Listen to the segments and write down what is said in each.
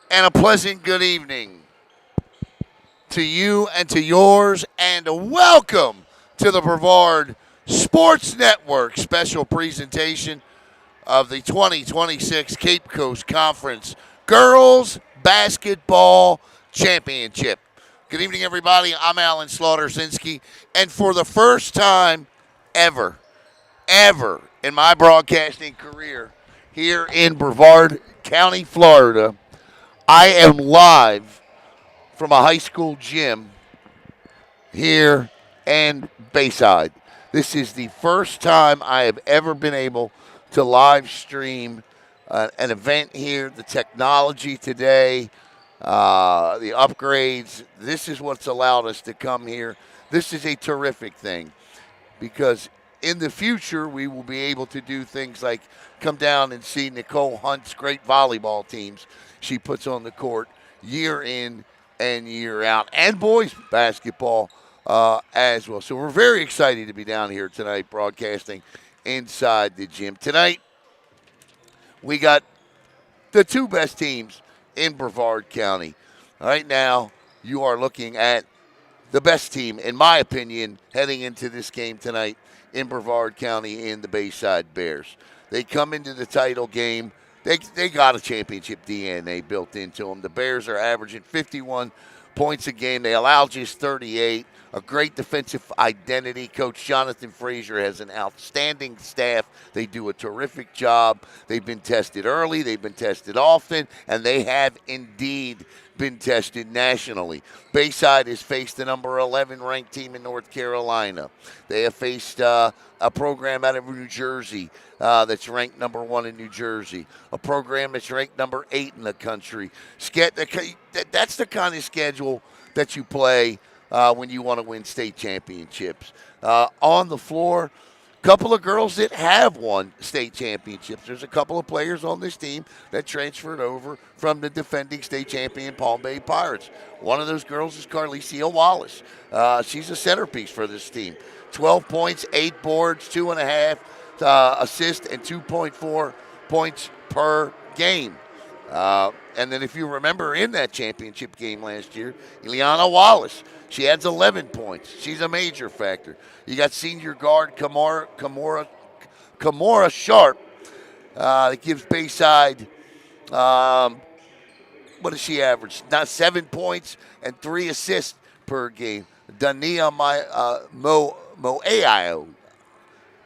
and a pleasant good evening to you and to yours, and welcome to the Brevard Sports Network special presentation of the 2026 Cape Coast Conference Girls Basketball Championship. Good evening, everybody. I'm Alan Slaughter-Sinski, and for the first time ever in my broadcasting career here in Brevard County, Florida, I am live from a high school gym here in Bayside. This is the first time I have ever been able to live stream an event here. The technology today, the upgrades, this is what's allowed us to come here. This is a terrific thing because in the future we will be able to do things like come down and see Nicole Hunt's great volleyball teams she puts on the court year in and year out, and boys basketball as well. So we're very excited to be down here tonight broadcasting inside the gym. Tonight we got the two best teams in Brevard County. Right now you are looking at the best team, in my opinion, heading into this game tonight in Brevard County in the Bayside Bears. They come into the title game. They got a championship DNA built into them. The Bears are averaging 51 points a game. They allow just 38. A great defensive identity. Coach Jonathan Frazier has an outstanding staff. They do a terrific job. They've been tested early. They've been tested often. And they have indeed been tested nationally. Bayside has faced the number 11 ranked team in North Carolina. They have faced a program out of New Jersey that's ranked number 1 in New Jersey. A program that's ranked number 8 in the country. That's the kind of schedule that you play when you want to win state championships. On the floor, couple of girls that have won state championships. There's a couple of players on this team that transferred over from the defending state champion Palm Bay Pirates. One of those girls is Carlicia Wallace. She's a centerpiece for this team. 12 points, 8 boards, 2.5 assists, and 2.4 points per game. And then if you remember in that championship game last year, Ileana Wallace, she adds 11 points. She's a major factor. You got senior guard Kamora Sharp that gives Bayside, what does she average? Not 7 points and 3 assists per game. Dania Moaio,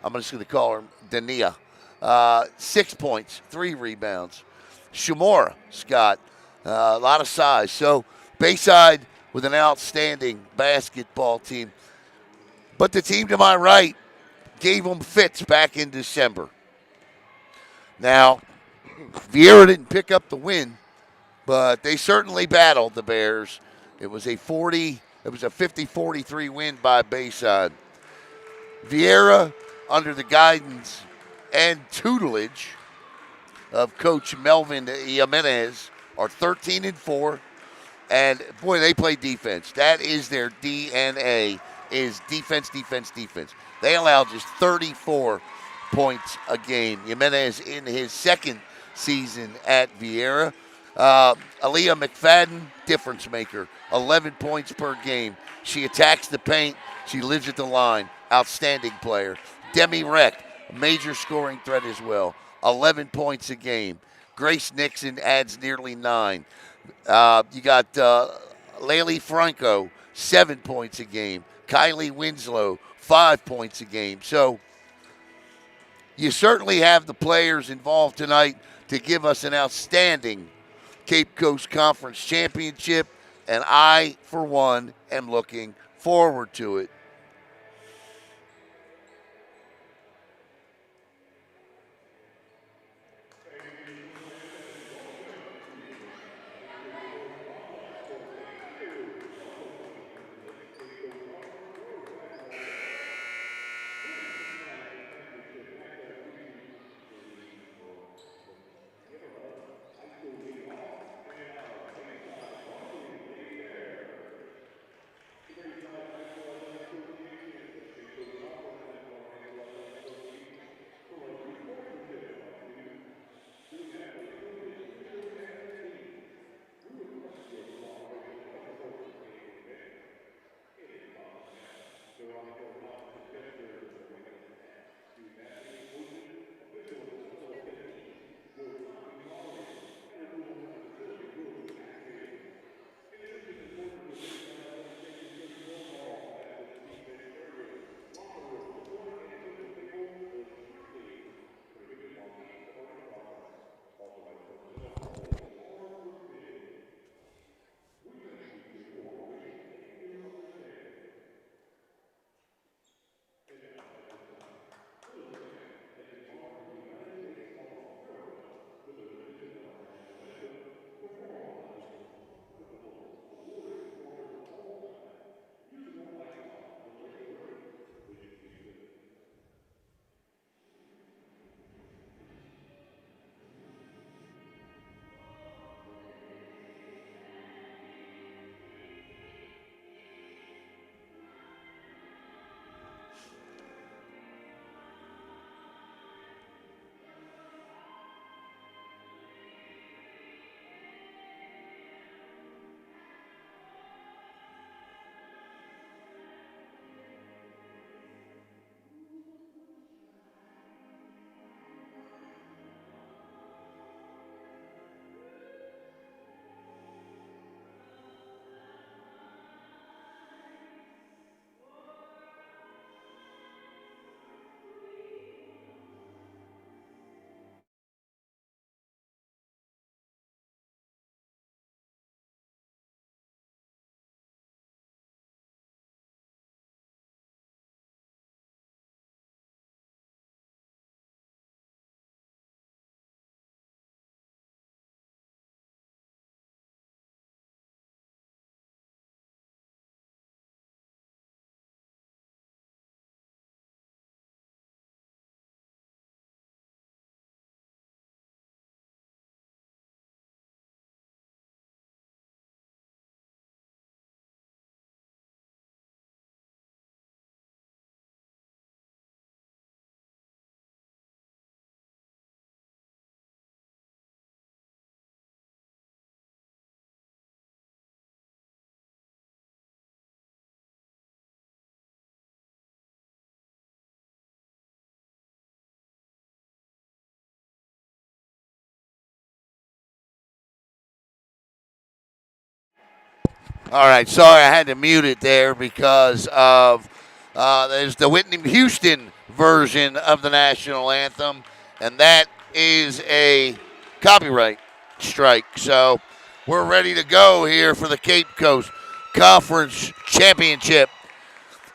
I'm just going to call her Dania. 6 points, 3 rebounds. Shamora Scott, a lot of size. So Bayside with an outstanding basketball team. But the team to my right gave them fits back in December. Now, Viera didn't pick up the win, but they certainly battled the Bears. It was a 50-43 win by Bayside. Viera, under the guidance and tutelage of Coach Melvin Jimenez, are 13-4. And, boy, they play defense. That is their DNA, is defense, defense, defense. They allow just 34 points a game. Jimenez in his second season at Viera. Aaliyah McFadden, difference maker, 11 points per game. She attacks the paint. She lives at the line. Outstanding player. Demi Reck, major scoring threat as well, 11 points a game. Grace Nixon adds nearly 9. You got Laylee Franco, 7 points a game. Kylie Winslow, 5 points a game. So you certainly have the players involved tonight to give us an outstanding Cape Coast Conference championship, and I, for one, am looking forward to it. All right, sorry, I had to mute it there because of there's the Whitney Houston version of the national anthem, and that is a copyright strike. So we're ready to go here for the Cape Coast Conference Championship.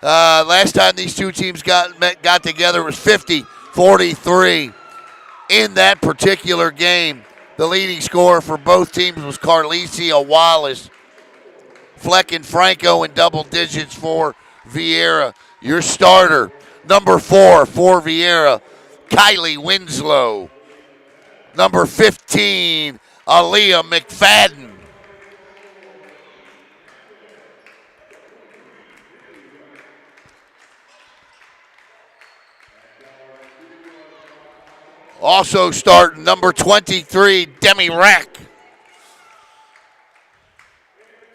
Last time these two teams got together was 50-43 in that particular game. The leading scorer for both teams was Carlicia Wallace. Fleck and Franco in double digits for Viera. Your starter, number 4 for Viera, Kylie Winslow. Number 15, Aaliyah McFadden. Also starting, number 23, Demi Rack.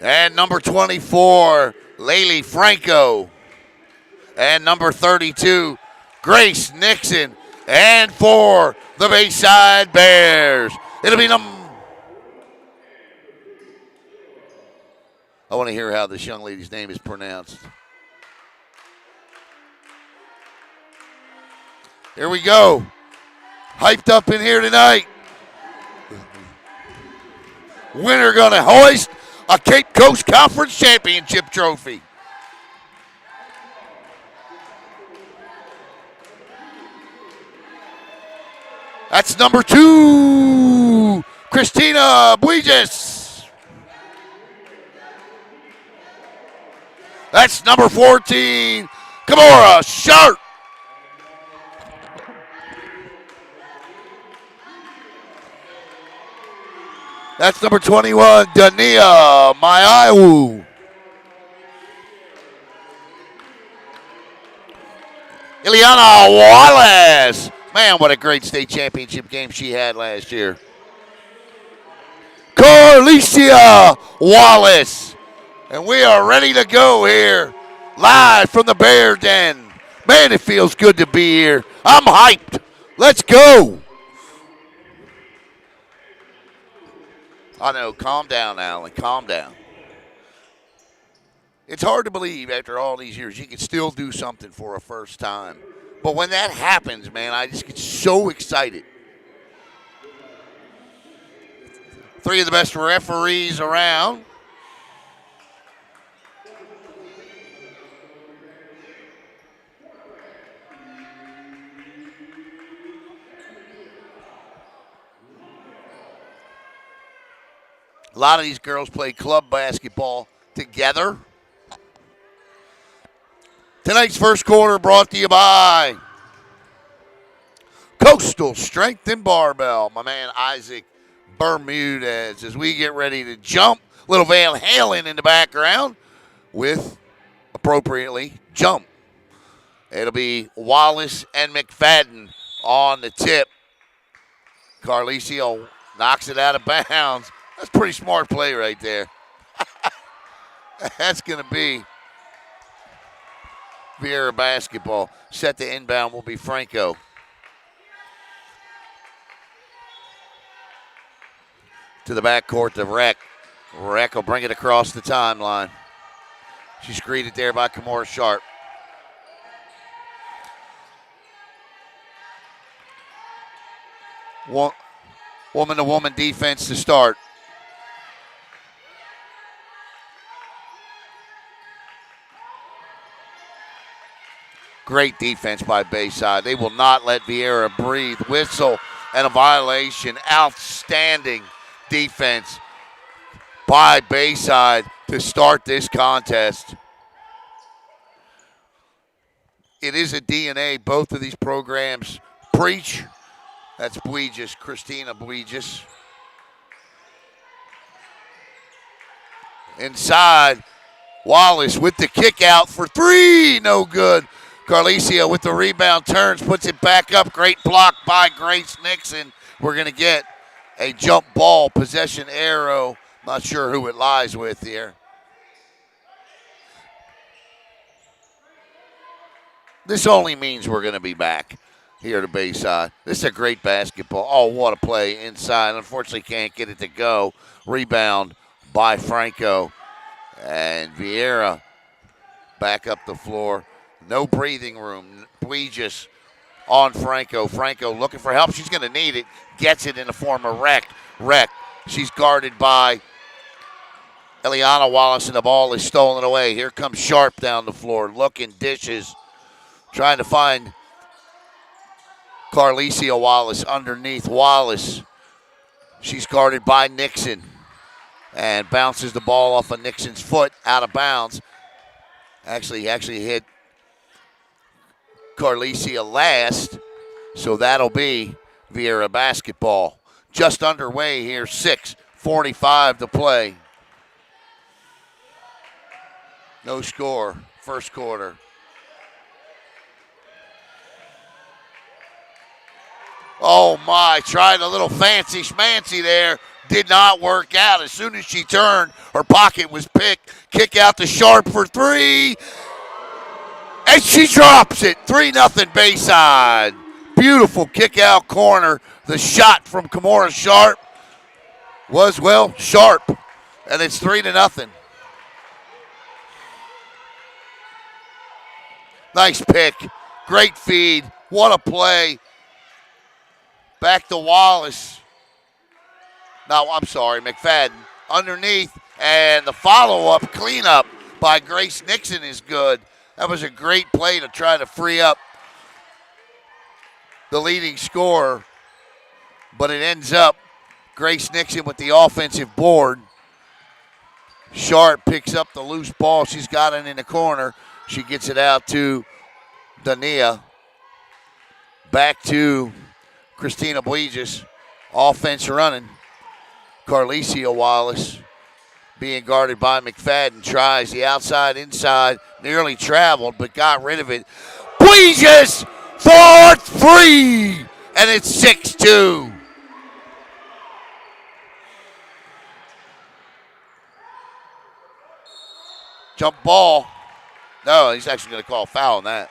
And number 24, Laylee Franco. And number 32, Grace Nixon. And for the Bayside Bears, it'll be I want to hear how this young lady's name is pronounced. Here we go. Hyped up in here tonight. Winner going to hoist a Cape Coast Conference Championship trophy. That's number 2, Christina Buiges. That's number 14, Kimora Sharp. That's number 21, Dania Maiawu. Ileana Wallace. Man, what a great state championship game she had last year. Carlicia Wallace. And we are ready to go here, live from the Bear Den. Man, it feels good to be here. I'm hyped. Let's go. I know, calm down, Alan, calm down. It's hard to believe after all these years you can still do something for a first time. But when that happens, man, I just get so excited. 3 of the best referees around. A lot of these girls play club basketball together. Tonight's first quarter brought to you by Coastal Strength and Barbell. My man Isaac Bermudez as we get ready to jump. Little Van Halen in the background with, appropriately, jump. It'll be Wallace and McFadden on the tip. Carlicio knocks it out of bounds. That's a pretty smart play right there. That's going to be Viera basketball. Set to inbound will be Franco. To the backcourt to Rec. Rec will bring it across the timeline. She's greeted there by Kimora Sharp. Woman-to-woman defense to start. Great defense by Bayside. They will not let Viera breathe. Whistle and a violation. Outstanding defense by Bayside to start this contest. It is a DNA both of these programs preach. That's Buiges, Christina Buiges. Inside, Wallace with the kick out for 3. No good. Carlicio with the rebound, turns, puts it back up. Great block by Grace Nixon. We're going to get a jump ball possession arrow. Not sure who it lies with here. This only means we're going to be back here to Bayside. This is a great basketball. Oh, what a play inside. Unfortunately, can't get it to go. Rebound by Franco. And Viera back up the floor. No breathing room. Weegis on Franco. Franco looking for help. She's going to need it. Gets it in the form of Wreck. She's guarded by Eliana Wallace, and the ball is stolen away. Here comes Sharp down the floor, looking, dishes, trying to find Carlicia Wallace underneath. Wallace, she's guarded by Nixon, and bounces the ball off of Nixon's foot out of bounds. Actually hit Carlicia last, so that'll be Viera basketball. Just underway here, 6:45 to play. No score, first quarter. Oh my, tried a little fancy schmancy there. Did not work out. As soon as she turned, her pocket was picked. Kick out to Sharp for three. And she drops it. 3-0 Bayside. Beautiful kick out corner. The shot from Kimora Sharp was, well, sharp. And it's 3-0. Nice pick. Great feed. What a play. Back to Wallace. No, I'm sorry, McFadden. Underneath. And the follow-up cleanup by Grace Nixon is good. That was a great play to try to free up the leading scorer. But it ends up Grace Nixon with the offensive board. Sharp picks up the loose ball. She's got it in the corner. She gets it out to Dania. Back to Christina Buegas. Offense running. Carlicia Wallace being guarded by McFadden. Tries the outside, inside. Nearly traveled, but got rid of it. Buegas for three. And it's 6-2. Jump ball. No, he's actually going to call a foul on that.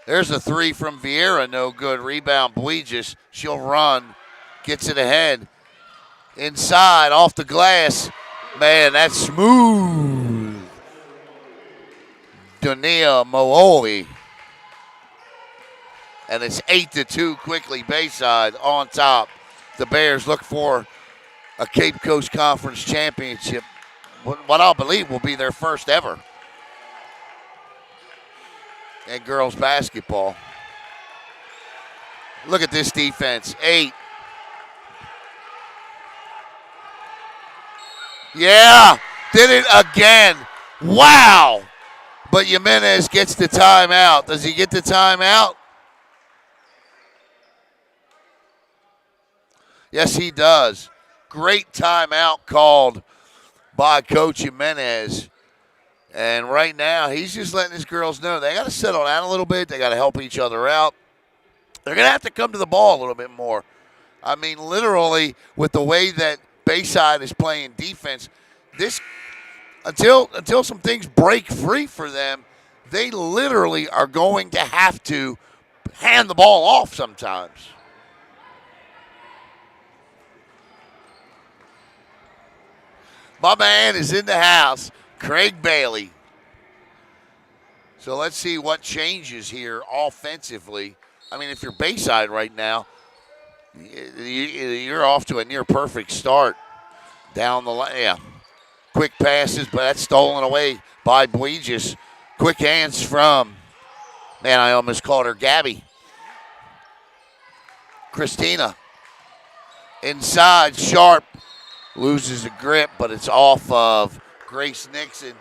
There's a three from Viera, no good. Rebound, Buegas. She'll run, gets it ahead. Inside, off the glass. Man, that's smooth. Dania Mooi. And it's 8-2 quickly. Bayside on top. The Bears look for a Cape Coast Conference championship. What I believe will be their first ever. And girls basketball. Look at this defense. 8. Yeah, did it again. Wow. But Jimenez gets the timeout. Does he get the timeout? Yes, he does. Great timeout called by Coach Jimenez. And right now, he's just letting his girls know they got to settle down a little bit. They got to help each other out. They're going to have to come to the ball a little bit more. I mean, literally, with the way that Bayside is playing defense, this until some things break free for them, they literally are going to have to hand the ball off sometimes. My man is in the house. Craig Bailey. So let's see what changes here offensively. I mean, if you're Bayside right now, you're off to a near perfect start down the line. Yeah. Quick passes, but that's stolen away by Buegas. Quick hands from, man, I almost called her Gabby. Christina. Inside, Sharp loses a grip, but it's off of Grace Nixon.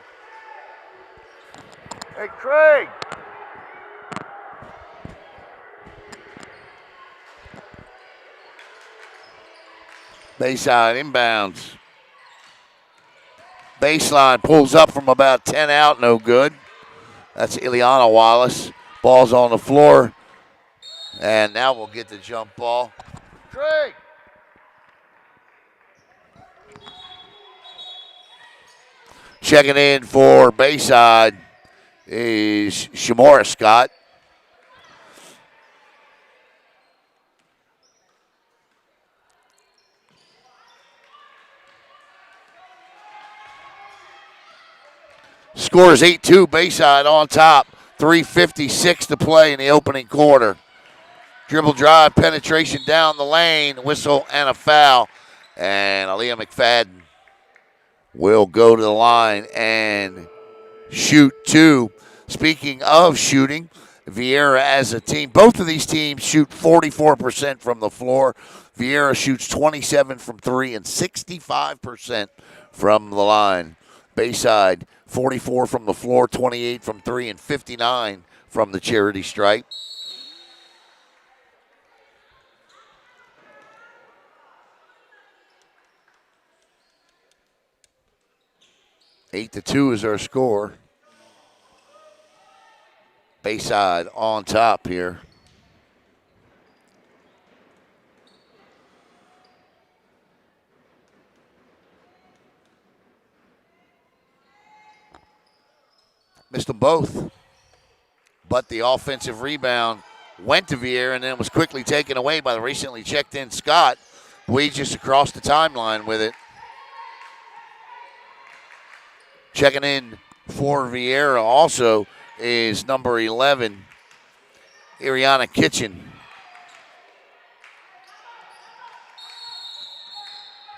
Hey, Craig. Bayside inbounds. Baseline pulls up from about 10 out, no good. That's Ileana Wallace. Ball's on the floor. And now we'll get the jump ball. Trey. Checking in for Bayside is Shamora Scott. Score is 8-2, Bayside on top. 3:56 to play in the opening quarter. Dribble drive, penetration down the lane, whistle and a foul. And Aaliyah McFadden will go to the line and shoot two. Speaking of shooting, Viera as a team, both of these teams shoot 44% from the floor. Viera shoots 27 from three and 65% from the line. Bayside, 44 from the floor, 28 from three, and 59 from the charity stripe. Eight to 2 is our score. Bayside on top here. Missed them both. But the offensive rebound went to Viera and then was quickly taken away by the recently checked in Scott. We just across the timeline with it. Checking in for Viera also is number 11, Ariana Kitchen.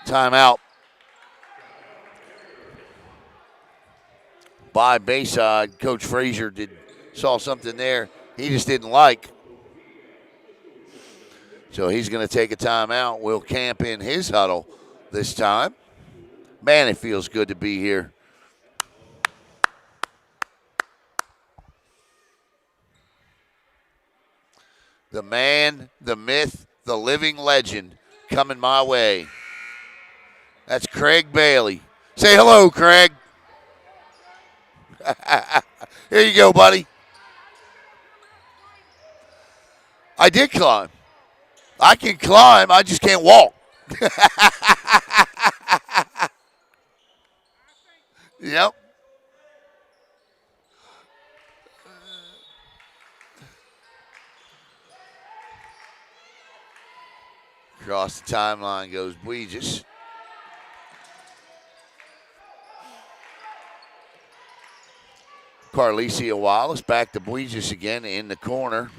Timeout by Bayside. Coach Frazier saw something there he just didn't like. So he's going to take a timeout. We'll camp in his huddle this time. Man, it feels good to be here. The man, the myth, the living legend coming my way. That's Craig Bailey. Say hello, Craig. Here you go, buddy. I did climb. I can climb. I just can't walk. Yep. Across the timeline goes Bweegis. Carlicia Wallace back to Bweegis again in the corner.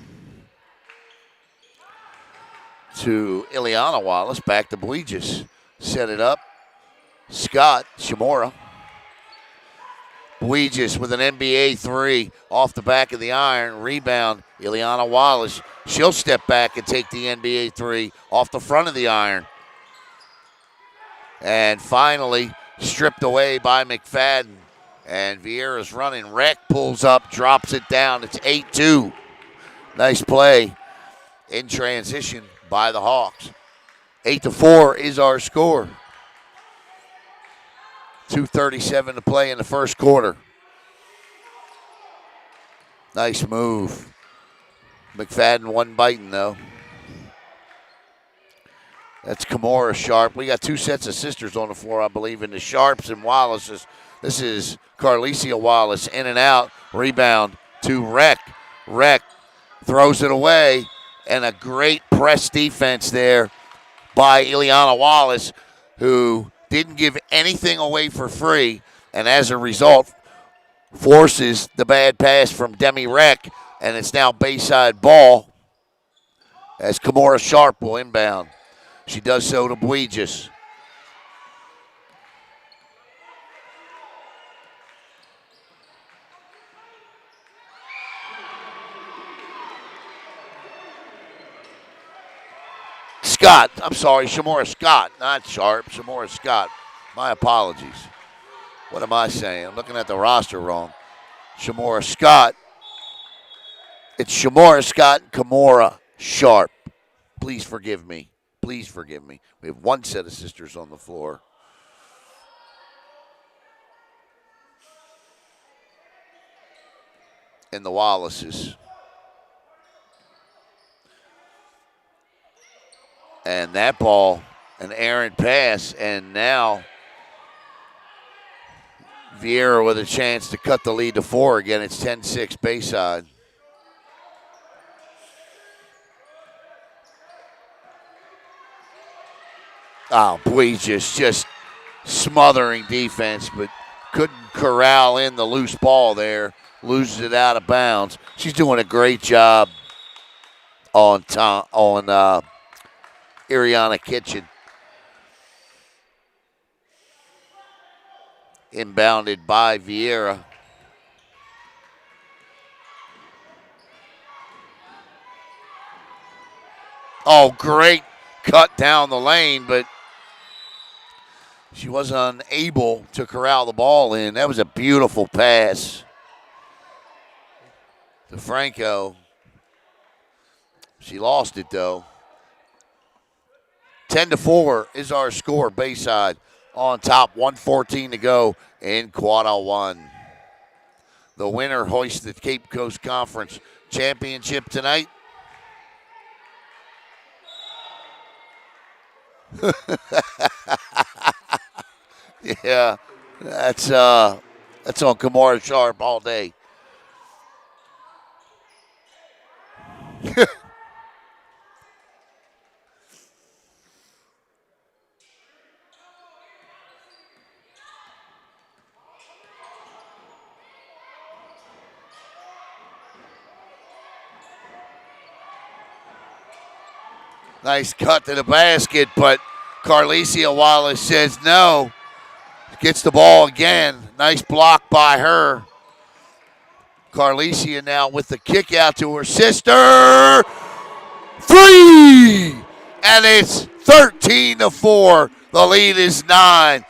To Ileana Wallace, back to Bweegis. Set it up. Scott Shamora. Bweegis with an NBA three off the back of the iron. Rebound, Ileana Wallace. She'll step back and take the NBA three off the front of the iron. And finally, stripped away by McFadden. And Viera's running. Rec pulls up, drops it down. It's 8-2. Nice play in transition by the Hawks. 8-4 is our score. 2:37 to play in the first quarter. Nice move. McFadden wasn't biting, though. That's Kimora Sharp. We got two sets of sisters on the floor, I believe, in the Sharps and Wallaces. This is Carlicia Wallace in and out. Rebound to Rec. Rec throws it away. And a great press defense there by Ileana Wallace, who didn't give anything away for free, and as a result, forces the bad pass from Demi Rec, and it's now Bayside ball as Kimora Sharp will inbound. She does so to Bweegis. Scott, I'm sorry, Shamora Scott, not Sharp, Shamora Scott. My apologies. What am I saying? I'm looking at the roster wrong. Shamora Scott. It's Shamora Scott and Kimora Sharp. Please forgive me. Please forgive me. We have one set of sisters on the floor. And the Wallaces. And that ball, an errant pass, and now Viera with a chance to cut the lead to 4 again. It's 10-6 Bayside. Oh, boy, just smothering defense, but couldn't corral in the loose ball there. Loses it out of bounds. She's doing a great job on Ariana Kitchen. Inbounded by Viera. Oh, great cut down the lane, but she was unable to corral the ball in. That was a beautiful pass to Franco. She lost it, though. 10-4 is our score. Bayside on top, 1:14 to go in quarter one. The winner hoists the Cape Coast Conference Championship tonight. Yeah, that's on Kamara Sharp all day. Nice cut to the basket, but Carlicia Wallace says no. Gets the ball again. Nice block by her. Carlicia now with the kick out to her sister. 3! And it's 13-4. The lead is 9.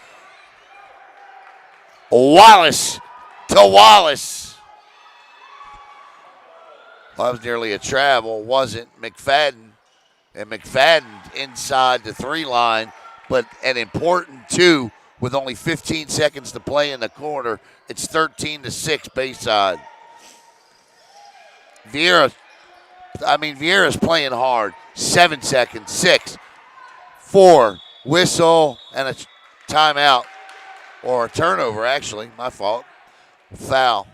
Wallace to Wallace. Well, that was nearly a travel, wasn't McFadden? And McFadden inside the 3 line, but an important 2 with only 15 seconds to play in the quarter. It's 13-6 Bayside. Viera's playing hard. 7 seconds, 6, 4, whistle, and a timeout, or a turnover, actually. My fault. Foul.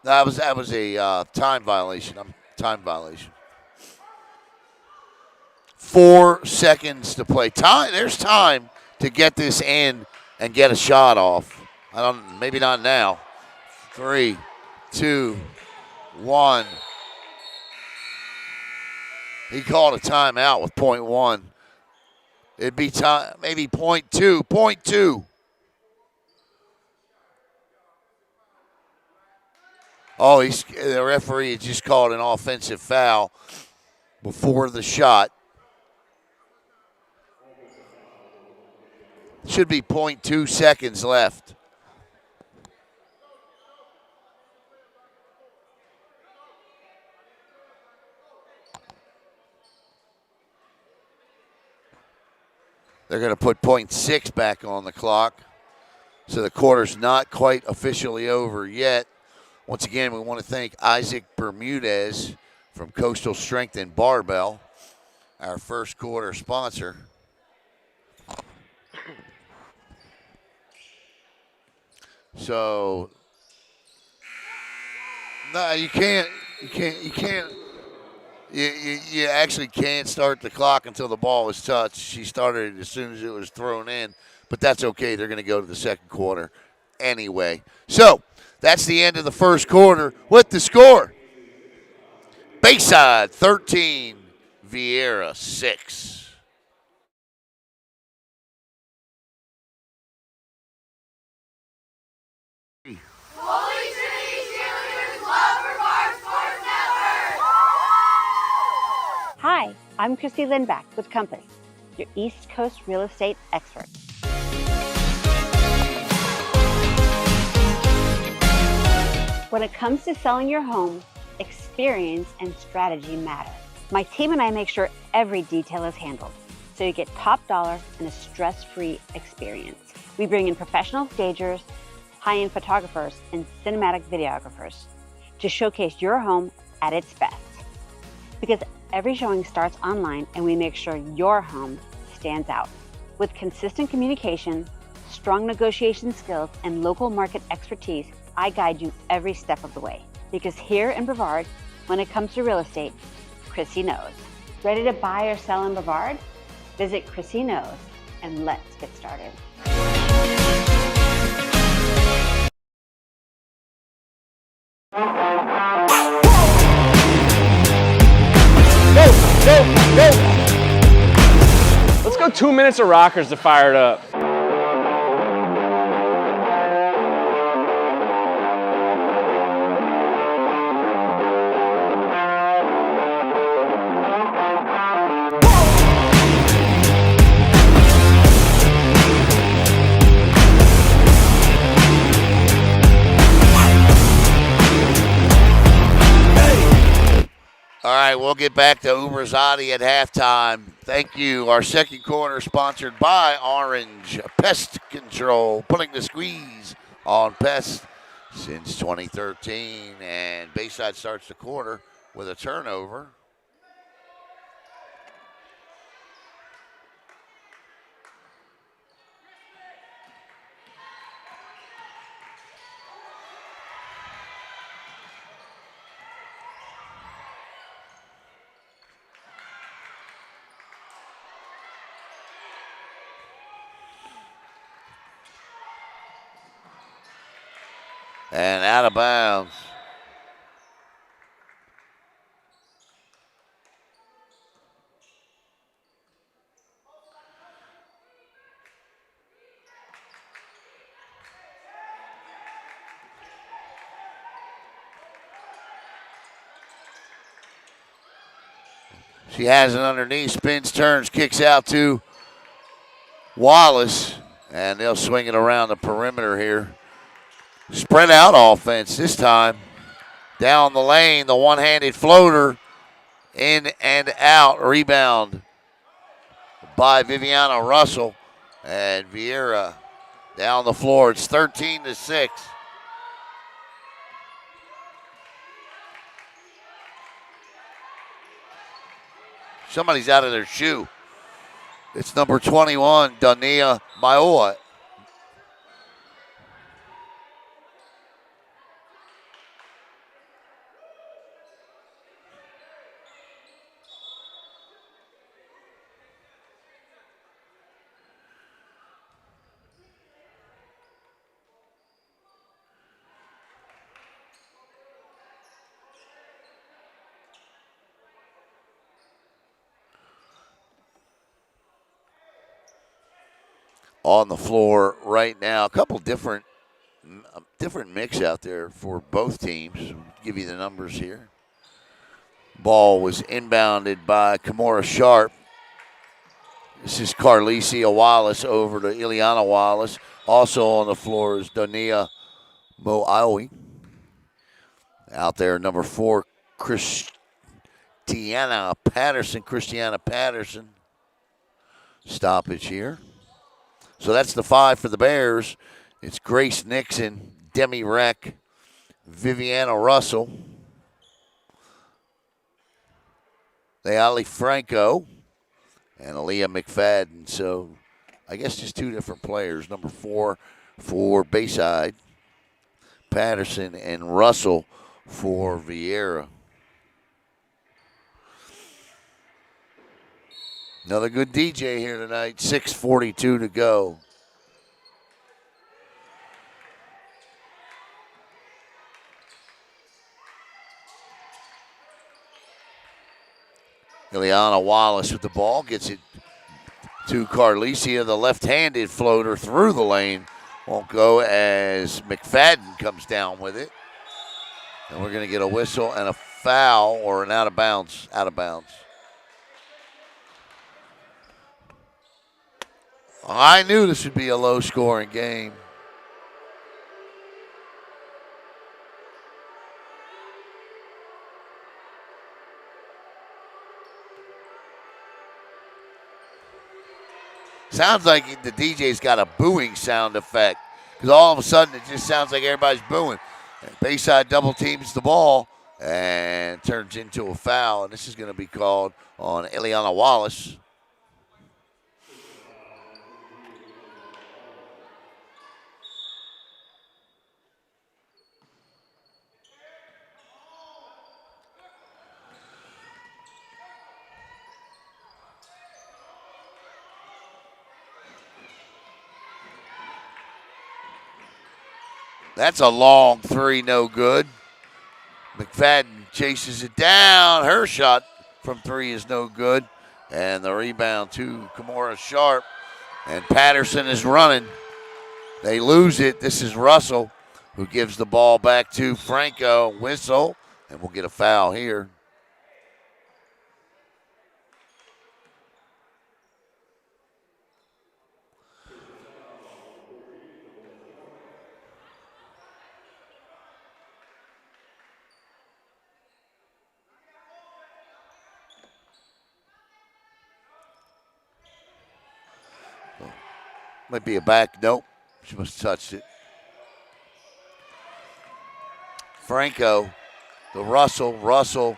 That was a time violation. Time violation. 4 seconds to play. There's time to get this in and get a shot off. Maybe not now. 3, 2, 1. He called a timeout with .1. It'd be time, maybe .2. .2. Oh, the referee just called an offensive foul before the shot. Should be .2 seconds left. They're going to put .6 back on the clock. So the quarter's not quite officially over yet. Once again, we want to thank Isaac Bermudez from Coastal Strength and Barbell, our first quarter sponsor. So, no, you actually can't start the clock until the ball is touched. She started as soon as it was thrown in, but that's okay. They're going to go to the second quarter anyway. So, that's the end of the first quarter with the score. Bayside 13, Viera 6. Holy Trinity Cheerleaders Love Brevard Sports Network! Hi, I'm Christy Lindback with Compass, your East Coast real estate expert. When it comes to selling your home, experience and strategy matter. My team and I make sure every detail is handled, so you get top dollar and a stress-free experience. We bring in professional stagers, high-end photographers, and cinematic videographers to showcase your home at its best. Because every showing starts online and we make sure your home stands out. With consistent communication, strong negotiation skills, and local market expertise, I guide you every step of the way. Because here in Brevard, when it comes to real estate, Chrissy knows. Ready to buy or sell in Brevard? Visit Chrissy Knows and let's get started. Go! Let's go 2 minutes of rockers to fire it up. All right, we'll get back to Uberzati at halftime. Thank you. Our second quarter sponsored by Orange Pest Control, putting the squeeze on pests since 2013. And Bayside starts the quarter with a turnover. And out of bounds. She has it underneath, spins, turns, kicks out to Wallace, and they'll swing it around the perimeter here. Spread out offense this time. Down the lane, the one-handed floater, in and out. Rebound by Viviana Russell, and Viera down the floor. It's 13-6. Somebody's out of their shoe. It's number 21, Dania Maioa. On the floor right now. A couple different mix out there for both teams. I'll give you the numbers here. Ball was inbounded by Kimora Sharp. This is Carlicia Wallace over to Ileana Wallace. Also on the floor is Dania Moawi. Out there, number 4, Christiana Patterson. Stoppage here. So that's the 5 for the Bears. It's Grace Nixon, Demi Reck, Viviana Russell, Leali Franco, and Aaliyah McFadden. So I guess just 2 different players. Number 4 for Bayside, Patterson, and Russell for Viera. Another good DJ here tonight. 6:42 to go. Ileana Wallace with the ball. Gets it to Carlicia. The left-handed floater through the lane. Won't go as McFadden comes down with it. And we're going to get a whistle and a foul or an out of bounds. Out of bounds. I knew this would be a low-scoring game. Sounds like the DJ's got a booing sound effect because all of a sudden it just sounds like everybody's booing. Bayside double teams the ball, and turns into a foul. And this is going to be called on Eliana Wallace. That's a long three, no good. McFadden chases it down. Her shot from three is no good. And the rebound to Kimora Sharp. And Patterson is running. They lose it. This is Russell who gives the ball back to Franco. Whistle, and we'll get a foul here. Might be a back. Nope. She must have touched it. Franco, the Russell. Russell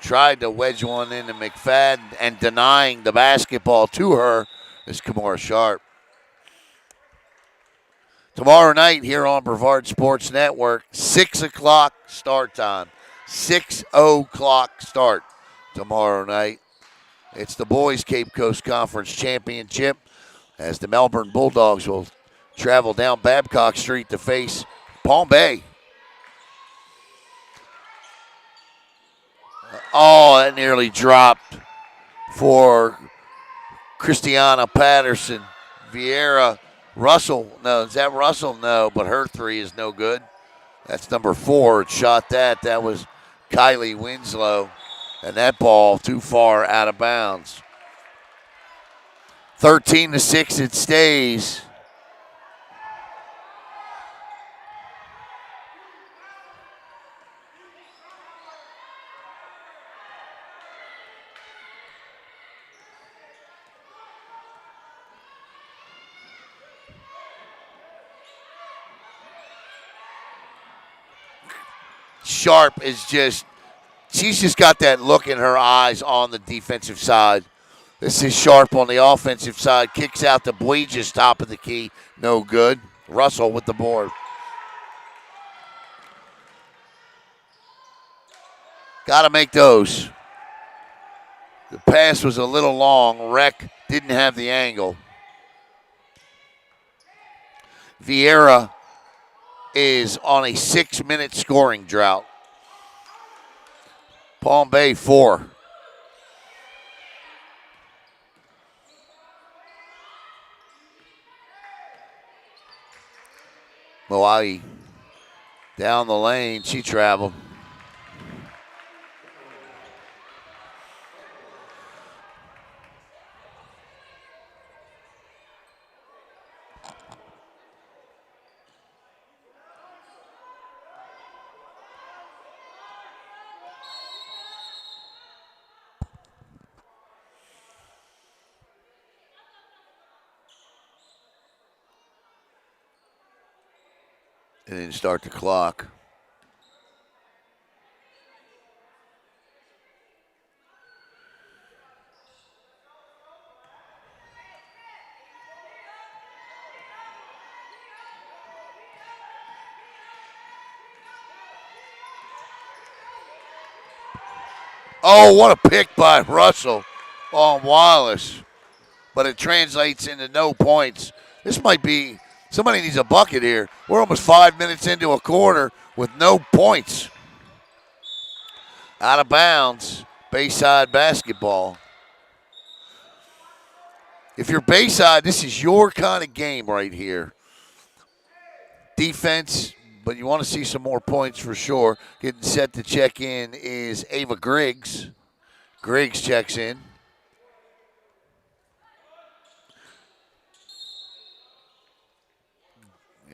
tried to wedge one into McFadden and denying the basketball to her is Kimora Sharp. Tomorrow night here on Brevard Sports Network, 6 o'clock start time. 6 o'clock start tomorrow night. It's the boys Cape Coast Conference Championship as the Melbourne Bulldogs will travel down Babcock Street to face Palm Bay. Oh, that nearly dropped for Christiana Patterson. Viera, Russell, no, is that Russell? No, but her three is no good. That's number 4. It shot that. That was Kylie Winslow. And that ball too far out of bounds. 13-6 it stays. Sharp is she's just got that look in her eyes on the defensive side. This is Sharp on the offensive side. Kicks out to Boiges, top of the key. No good. Russell with the board. Got to make those. The pass was a little long. Rec didn't have the angle. Viera is on a 6-minute scoring drought. Palm Bay 4. Moai down the lane. She traveled. And then start the clock. Oh, what a pick by Russell on Wallace. But it translates into no points. This might be, somebody needs a bucket here. We're almost 5 minutes into a quarter with no points. Out of bounds, Bayside basketball. If you're Bayside, this is your kind of game right here. Defense, but you want to see some more points for sure. Getting set to check in is Ava Griggs. Griggs checks in.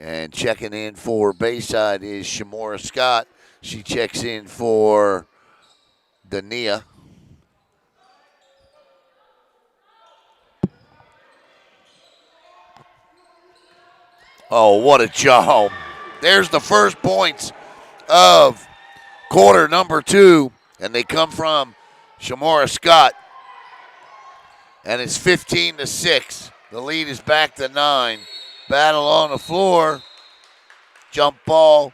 And checking in for Bayside is Shamora Scott. She checks in for Dania. Oh, what a job. There's the first points of quarter number 2, and they come from Shamora Scott. And it's 15-6. The lead is back to 9. Battle on the floor. Jump ball.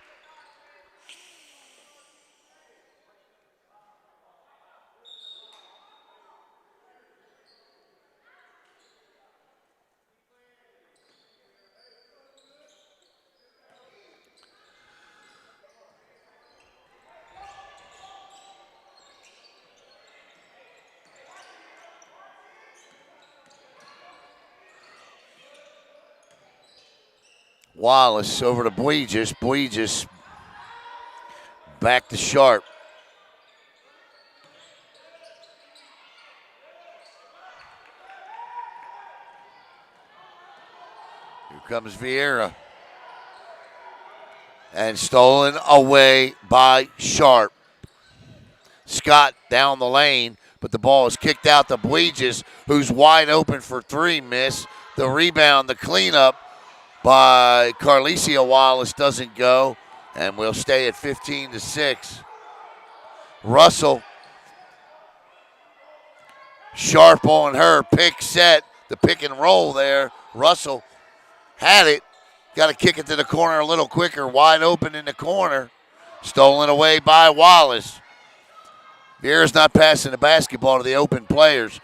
Wallace over to Boegis. Boegis back to Sharp. Here comes Viera. And stolen away by Sharp. Scott down the lane, but the ball is kicked out to Boegis, who's wide open for 3, miss. The rebound, the cleanup by Carlicia Wallace doesn't go, and we'll stay at 15-6. Russell, Sharp on her, pick set, the pick and roll there. Russell had it, got to kick it to the corner a little quicker, wide open in the corner. Stolen away by Wallace. Viera's not passing the basketball to the open players.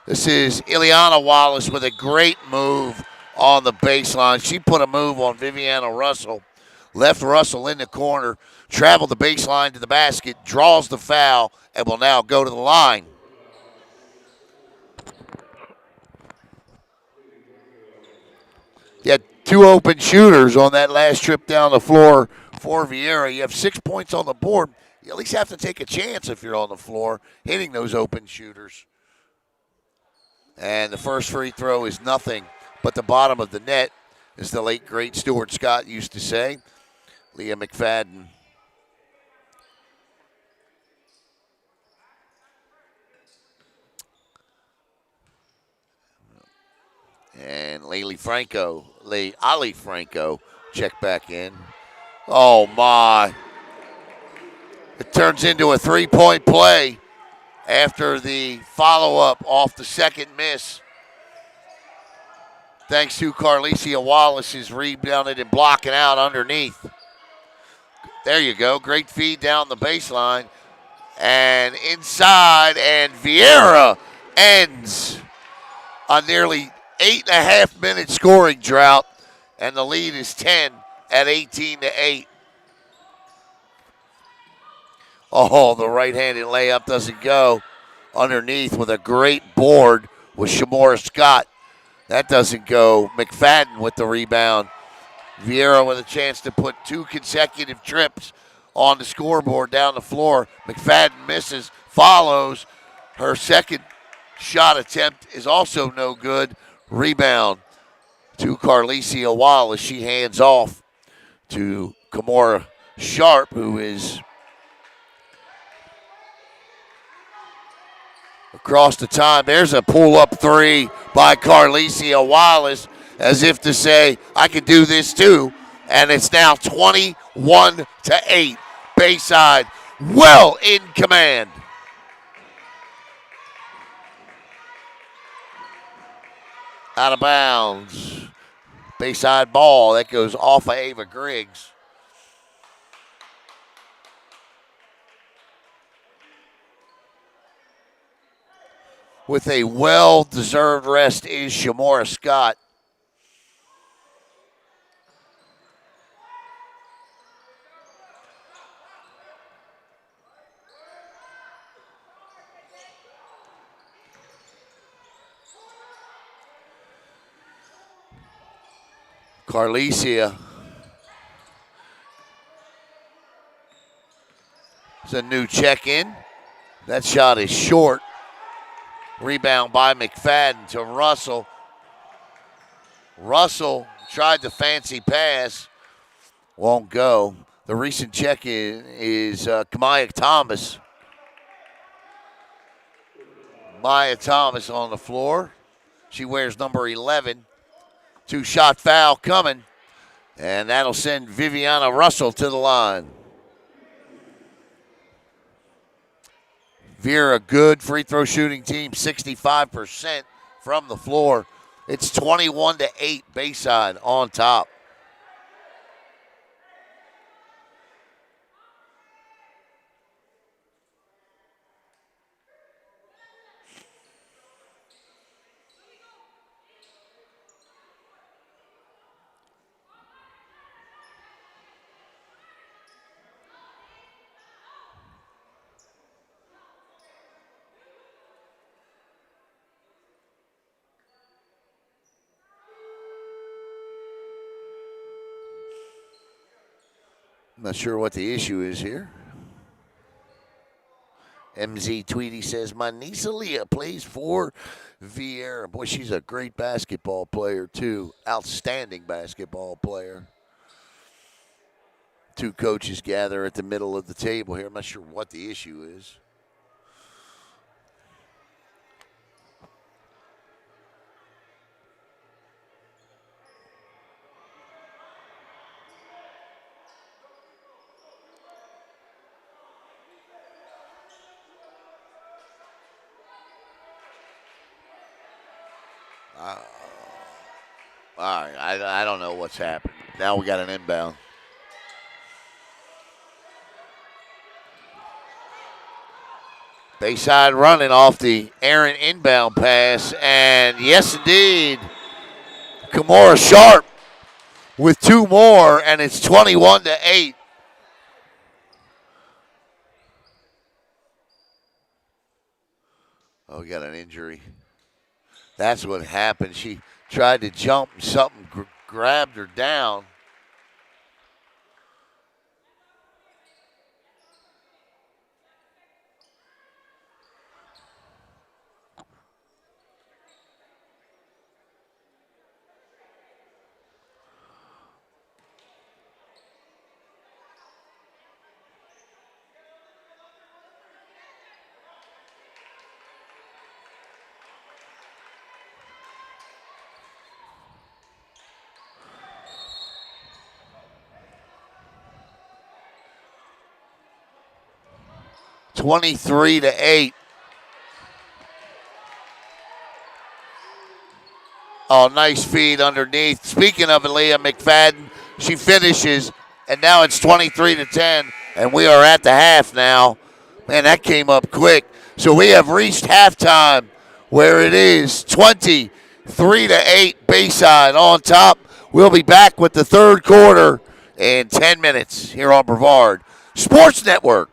This is Ileana Wallace with a great move on the baseline. She put a move on Viviana Russell, left Russell in the corner, traveled the baseline to the basket, draws the foul, and will now go to the line. You had 2 open shooters on that last trip down the floor for Viera. You have 6 points on the board. You at least have to take a chance if you're on the floor hitting those open shooters. And the first free throw is nothing but the bottom of the net, as the late, great Stuart Scott used to say. Leah McFadden. And Ali Franco check back in. Oh, my. It turns into a 3-point play after the follow-up off the second miss. Thanks to Carlicia Wallace's rebounded and blocking out underneath. There you go. Great feed down the baseline. And inside, and Viera ends a nearly 8.5-minute scoring drought. And the lead is 10 at 18-8. Oh, the right-handed layup doesn't go. Underneath with a great board with Shamora Scott. That doesn't go. McFadden with the rebound. Viera with a chance to put 2 consecutive trips on the scoreboard down the floor. McFadden misses, follows. Her second shot attempt is also no good. Rebound to Carlicia Wallace. She hands off to Kamora Sharp, who is across the time. There's a pull-up 3 by Carlicia Wallace, as if to say, I can do this too. And it's now 21-8. Bayside well in command. Out of bounds. Bayside ball. That goes off of Ava Griggs. With a well-deserved rest is Shamora Scott. Carlicia. It's a new check-in. That shot is short. Rebound by McFadden to Russell. Russell tried the fancy pass. Won't go. The recent check-in is Kamaya Thomas. Maya Thomas on the floor. She wears number 11. 2-shot foul coming. And that'll send Viviana Russell to the line. Viera, good free throw shooting team, 65% from the floor. It's 21-8, Bayside on top. I'm not sure what the issue is here. MZ Tweedy says, my niece Aaliyah plays for Viera. Boy, she's a great basketball player, too. Outstanding basketball player. Two coaches gather at the middle of the table here. I'm not sure what the issue is. All right, I don't know what's happened. Now we got an inbound. Bayside running off the Aaron inbound pass, and yes, indeed, Kimura Sharp with two more, and it's 21-8. Oh, we got an injury. That's what happened. She tried to jump, and something grabbed her down. $23-8. Oh, nice feed underneath. Speaking of Aaliyah McFadden, she finishes, and now it's 23-10, and we are at the half now. Man, that came up quick. So we have reached halftime, where it is 23-8, Bayside on top. We'll be back with the third quarter in 10 minutes here on Brevard Sports Network.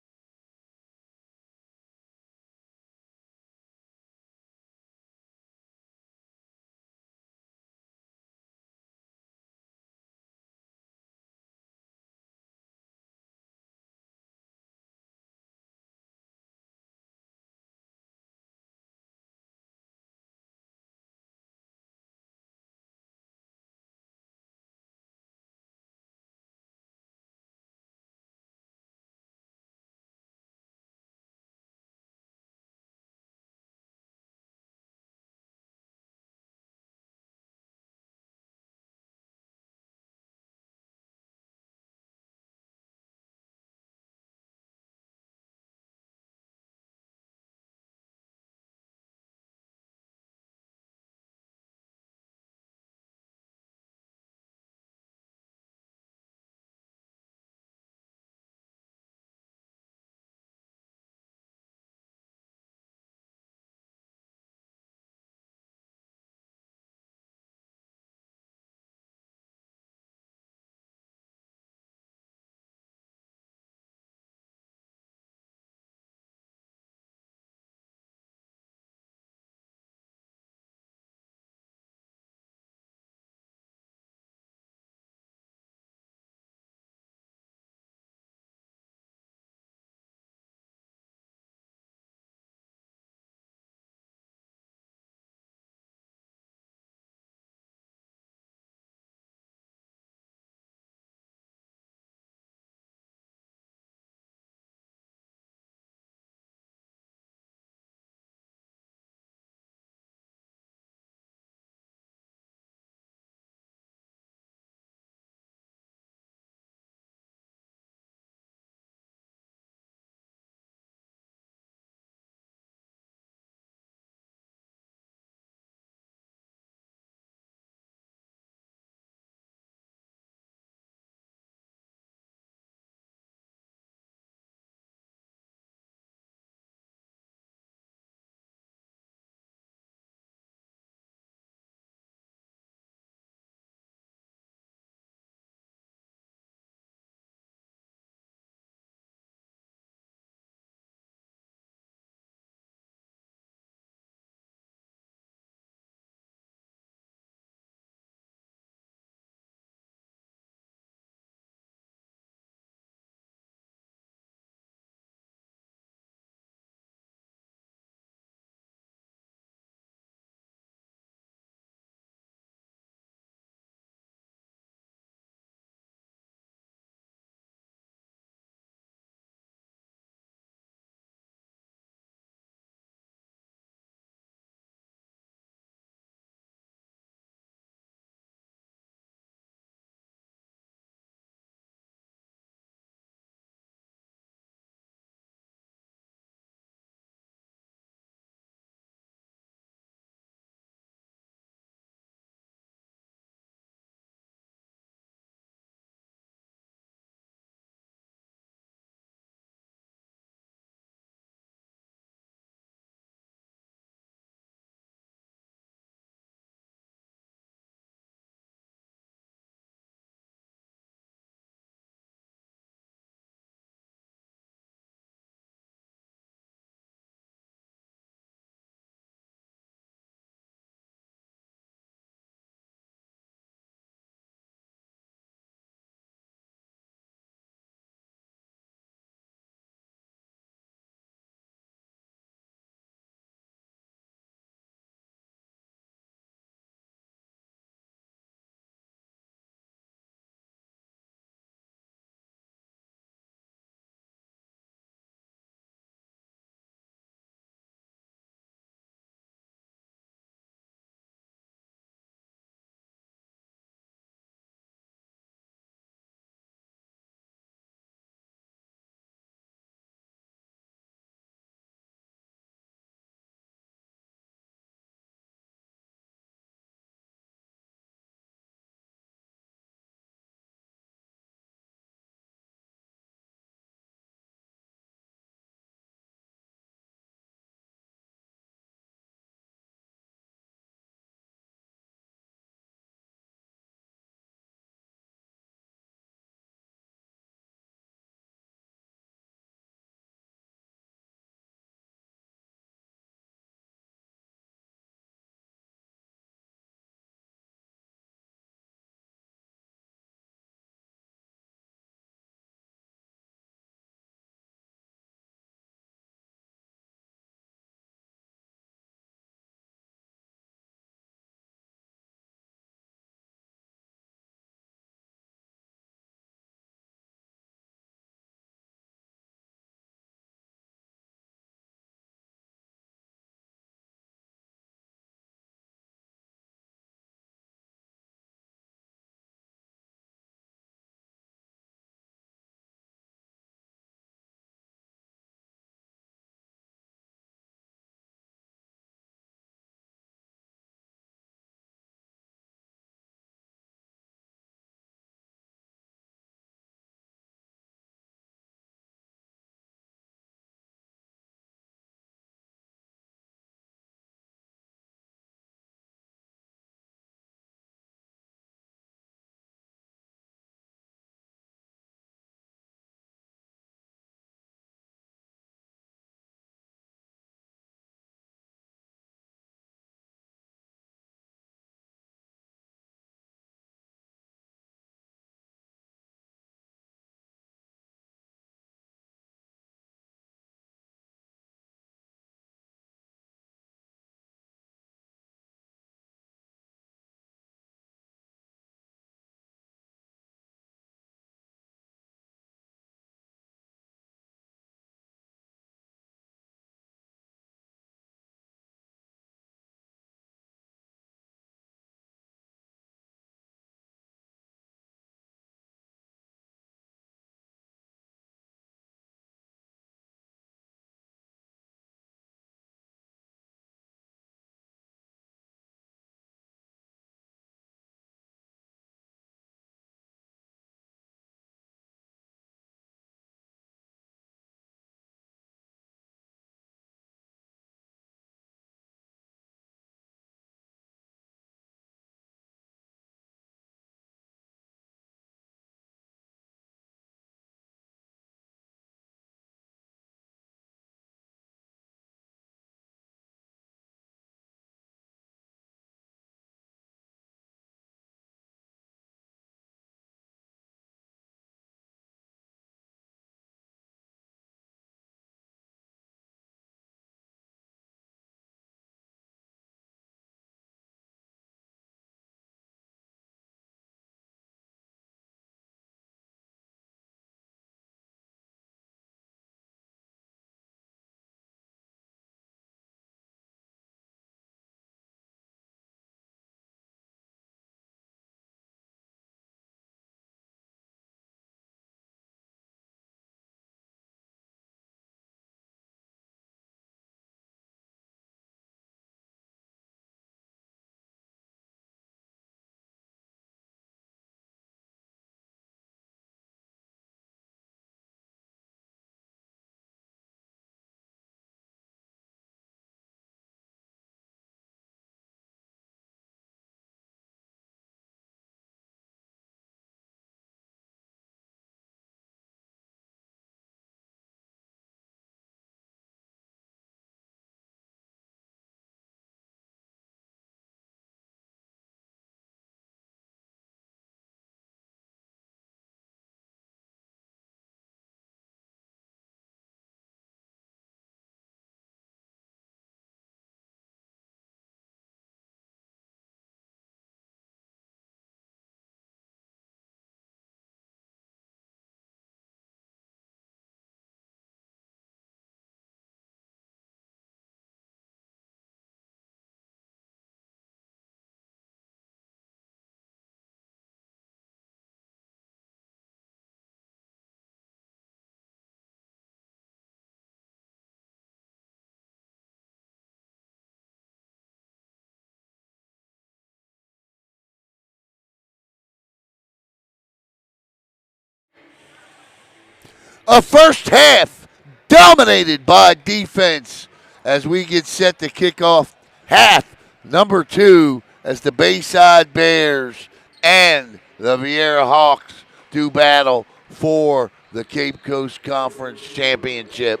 A first half dominated by defense as we get set to kick off half number 2 as the Bayside Bears and the Viera Hawks do battle for the Cape Coast Conference Championship.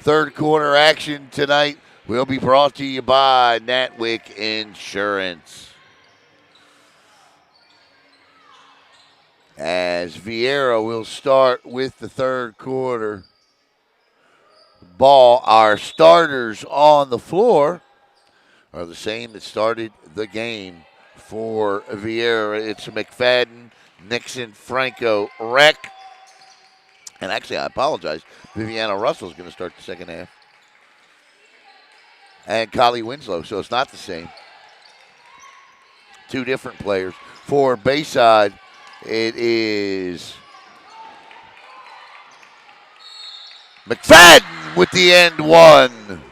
Third quarter action tonight will be brought to you by Natwick Insurance. As Viera will start with the third quarter ball, our starters on the floor are the same that started the game for Viera. It's McFadden, Nixon, Franco, Reck. And actually, I apologize. Viviana Russell is going to start the second half. And Kylie Winslow, so it's not the same. Two different players. For Bayside, it is McFadden with the end one.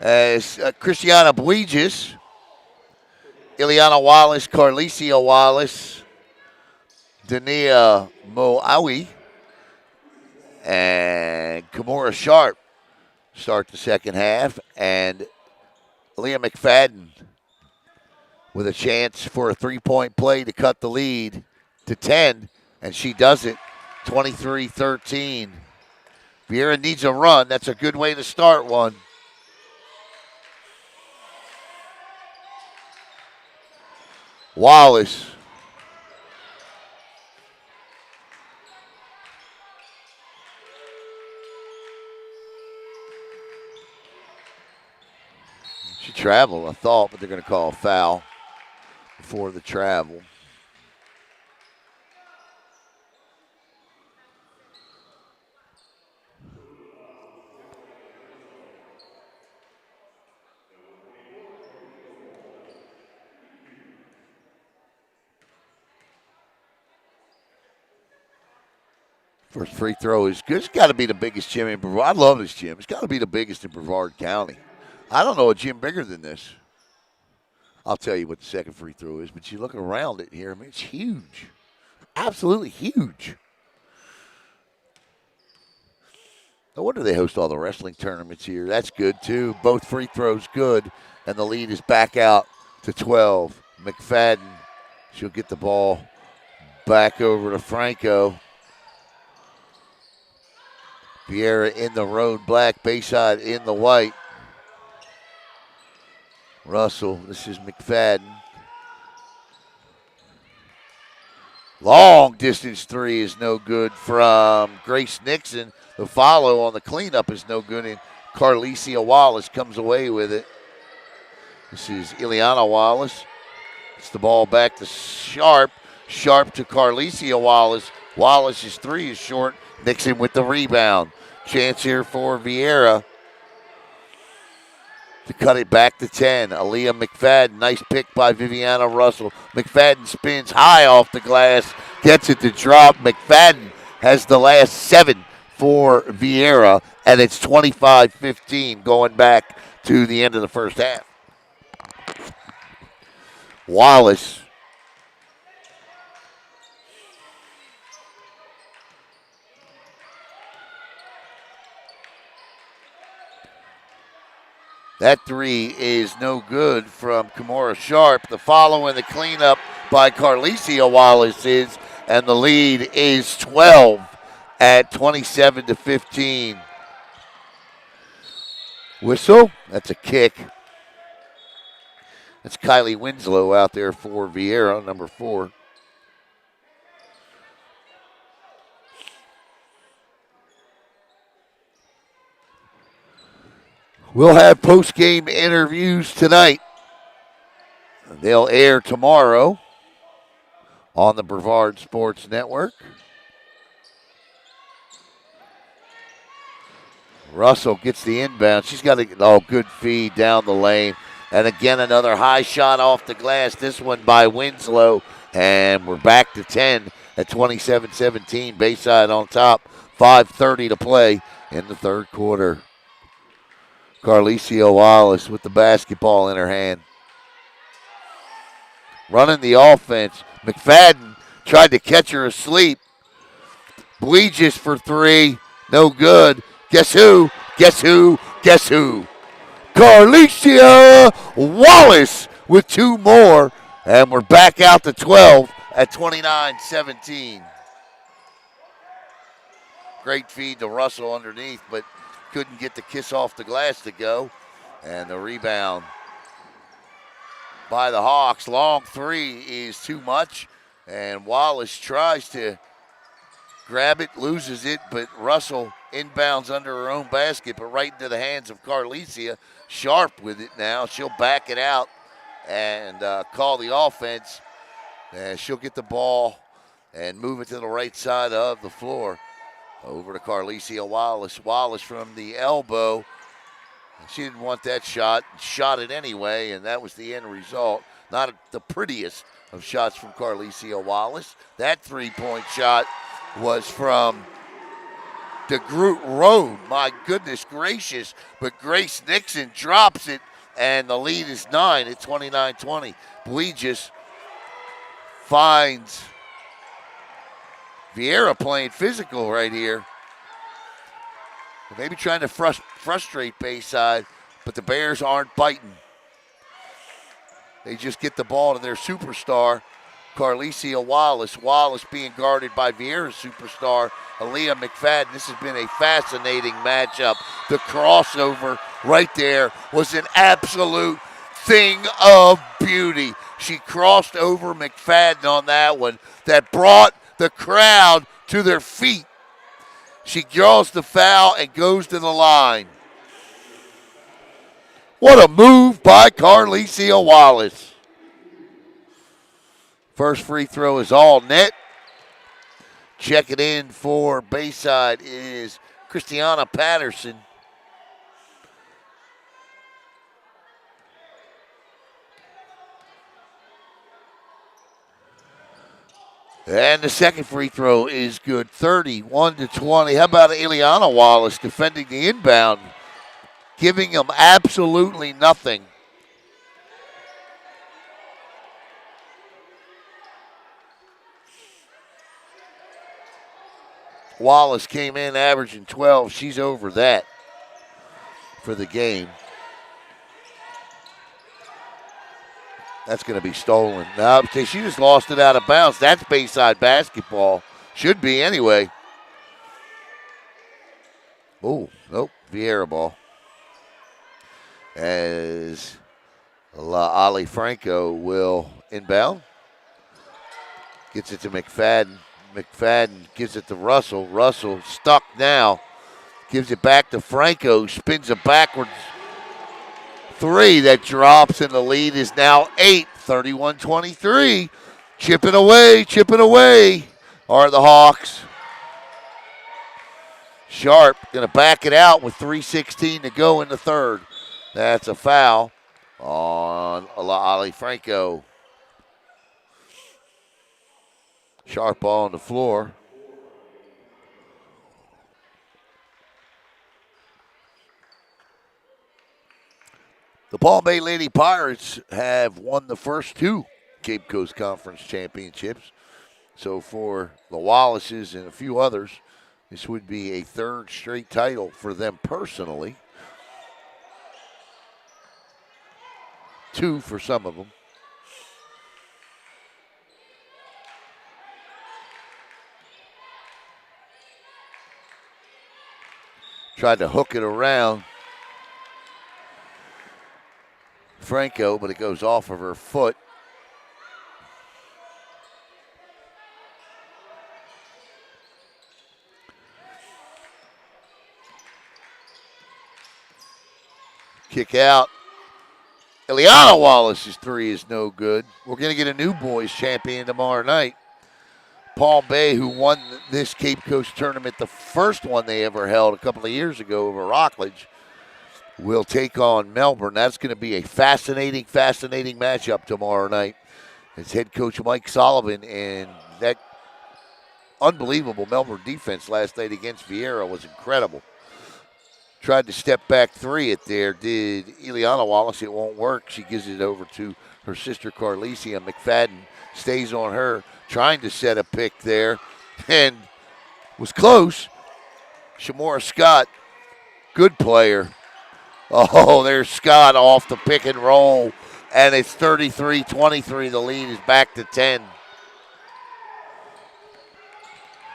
As Christiana Buiges, Ileana Wallace, Carlicia Wallace, Dania Moawi, and Kimura Sharp start the second half. And Leah McFadden with a chance for a three-point play to cut the lead to 10, and she does it, 23-13. Viera needs a run. That's a good way to start one. Wallace. She traveled, I thought, but they're going to call a foul before the travel. First free throw is good. It's got to be the biggest gym in Brevard. I love this gym. It's got to be the biggest in Brevard County. I don't know a gym bigger than this. I'll tell you what the second free throw is, but you look around it here, I mean, it's huge. Absolutely huge. No wonder they host all the wrestling tournaments here. That's good, too. Both free throws good, and the lead is back out to 12. McFadden, she'll get the ball back over to Franco. Viera in the road black, Bayside in the white. Russell, this is McFadden. Long distance three is no good from Grace Nixon. The follow on the cleanup is no good, and Carlicia Wallace comes away with it. This is Ileana Wallace. It's the ball back to Sharp. Sharp to Carlicia Wallace. Wallace's three is short. Nixon with the rebound. Chance here for Viera to cut it back to 10. Aaliyah McFadden, nice pick by Viviana Russell. McFadden spins high off the glass, gets it to drop. McFadden has the last 7 for Viera, and it's 25-15 going back to the end of the first half. Wallace. That three is no good from Kimura Sharp. The follow and the cleanup by Carlicia Wallace is, and the lead is 12 at 27-15. Whistle. That's a kick. That's Kylie Winslow out there for Viera, number 4. We'll have post-game interviews tonight. They'll air tomorrow on the Brevard Sports Network. Russell gets the inbound. She's got a good feed down the lane. And again, another high shot off the glass. This one by Winslow. And we're back to 10 at 27-17. Bayside on top. 5:30 to play in the third quarter. Carlicia Wallace with the basketball in her hand. Running the offense. McFadden tried to catch her asleep. Bleegis for three. No good. Guess who? Guess who? Guess who? Carlicia Wallace with two more. And we're back out to 12 at 29-17. Great feed to Russell underneath, but couldn't get the kiss off the glass to go. And the rebound by the Hawks. Long three is too much. And Wallace tries to grab it, loses it, but Russell inbounds under her own basket, but right into the hands of Carlicia. Sharp with it now. She'll back it out and call the offense. And she'll get the ball and move it to the right side of the floor. Over to Carlicia Wallace. Wallace from the elbow. She didn't want that shot. Shot it anyway, and that was the end result. Not the prettiest of shots from Carlicia Wallace. That three-point shot was from DeGroot Road. My goodness gracious. But Grace Nixon drops it, and the lead is 9 at 29-20. Bleegis finds Viera playing physical right here. Maybe trying to frustrate Bayside, but the Bears aren't biting. They just get the ball to their superstar, Carlicia Wallace. Wallace being guarded by Viera's superstar, Aaliyah McFadden. This has been a fascinating matchup. The crossover right there was an absolute thing of beauty. She crossed over McFadden on that one. That brought the crowd to their feet. She draws the foul and goes to the line. What a move by Carlicia Wallace. First free throw is all net. Checking in for Bayside is Christiana Patterson. And the second free throw is good, 31-20. How about Ileana Wallace defending the inbound, giving them absolutely nothing. Wallace came in averaging 12. She's over that for the game. That's going to be stolen. No, she just lost it out of bounds. That's Bayside basketball. Should be anyway. Oh, nope. Viera ball. As Ali Franco will inbound. Gets it to McFadden. McFadden gives it to Russell. Russell stuck now. Gives it back to Franco. Spins it backwards. Three that drops, and the lead is now 8, 31-23. Chipping away are the Hawks. Sharp going to back it out with 3:16 to go in the third. That's a foul on Ali Franco. Sharp ball on the floor. The Palm Bay Lady Pirates have won the first two Cape Coast Conference championships. So for the Wallaces and a few others, this would be a third straight title for them personally. 2 for some of them. Tried to hook it around Franco, but it goes off of her foot. Kick out. Ileana Wallace's three is no good. We're going to get a new boys champion tomorrow night. Palm Bay, who won this Cape Coast tournament, the first one they ever held a couple of years ago over Rockledge, will take on Melbourne. That's going to be a fascinating matchup tomorrow night. It's head coach Mike Sullivan, and that unbelievable Melbourne defense last night against Viera was incredible. Tried to step back three it there, did Ileana Wallace. It won't work. She gives it over to her sister Carlicia. McFadden stays on her, trying to set a pick there. And Was close. Shamora Scott, good player. Oh, there's Scott off the pick and roll. And it's 33-23. The lead is back to 10.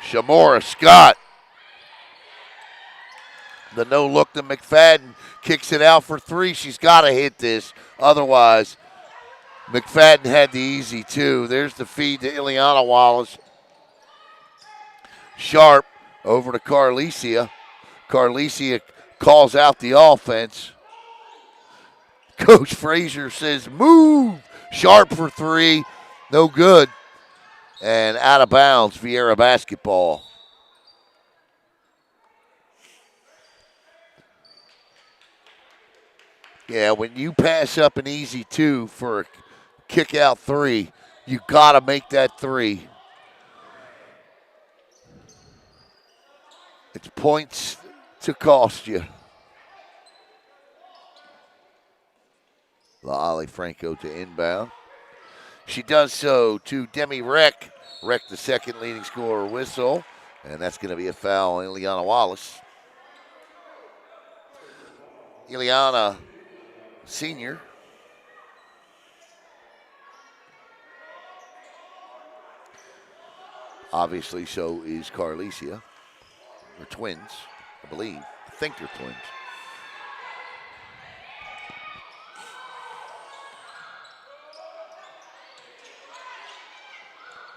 Shamora Scott. The no look to McFadden. Kicks it out for three. She's got to hit this. Otherwise, McFadden had the easy two. There's the feed to Ileana Wallace. Sharp over to Carlicia. Carlicia calls out the offense. Coach Frazier says, move. Sharp for three. No good. And out of bounds, Viera basketball. Yeah, when you pass up an easy two for a kick out three, you got to make that three. It's points to cost you. La'ali Franco to inbound. She does so to Demi Reck. Reck, the second leading scorer, whistle. And that's going to be a foul on Ileana Wallace. Ileana, senior. Obviously, so is Carlicia. They're twins, I believe. I think they're twins.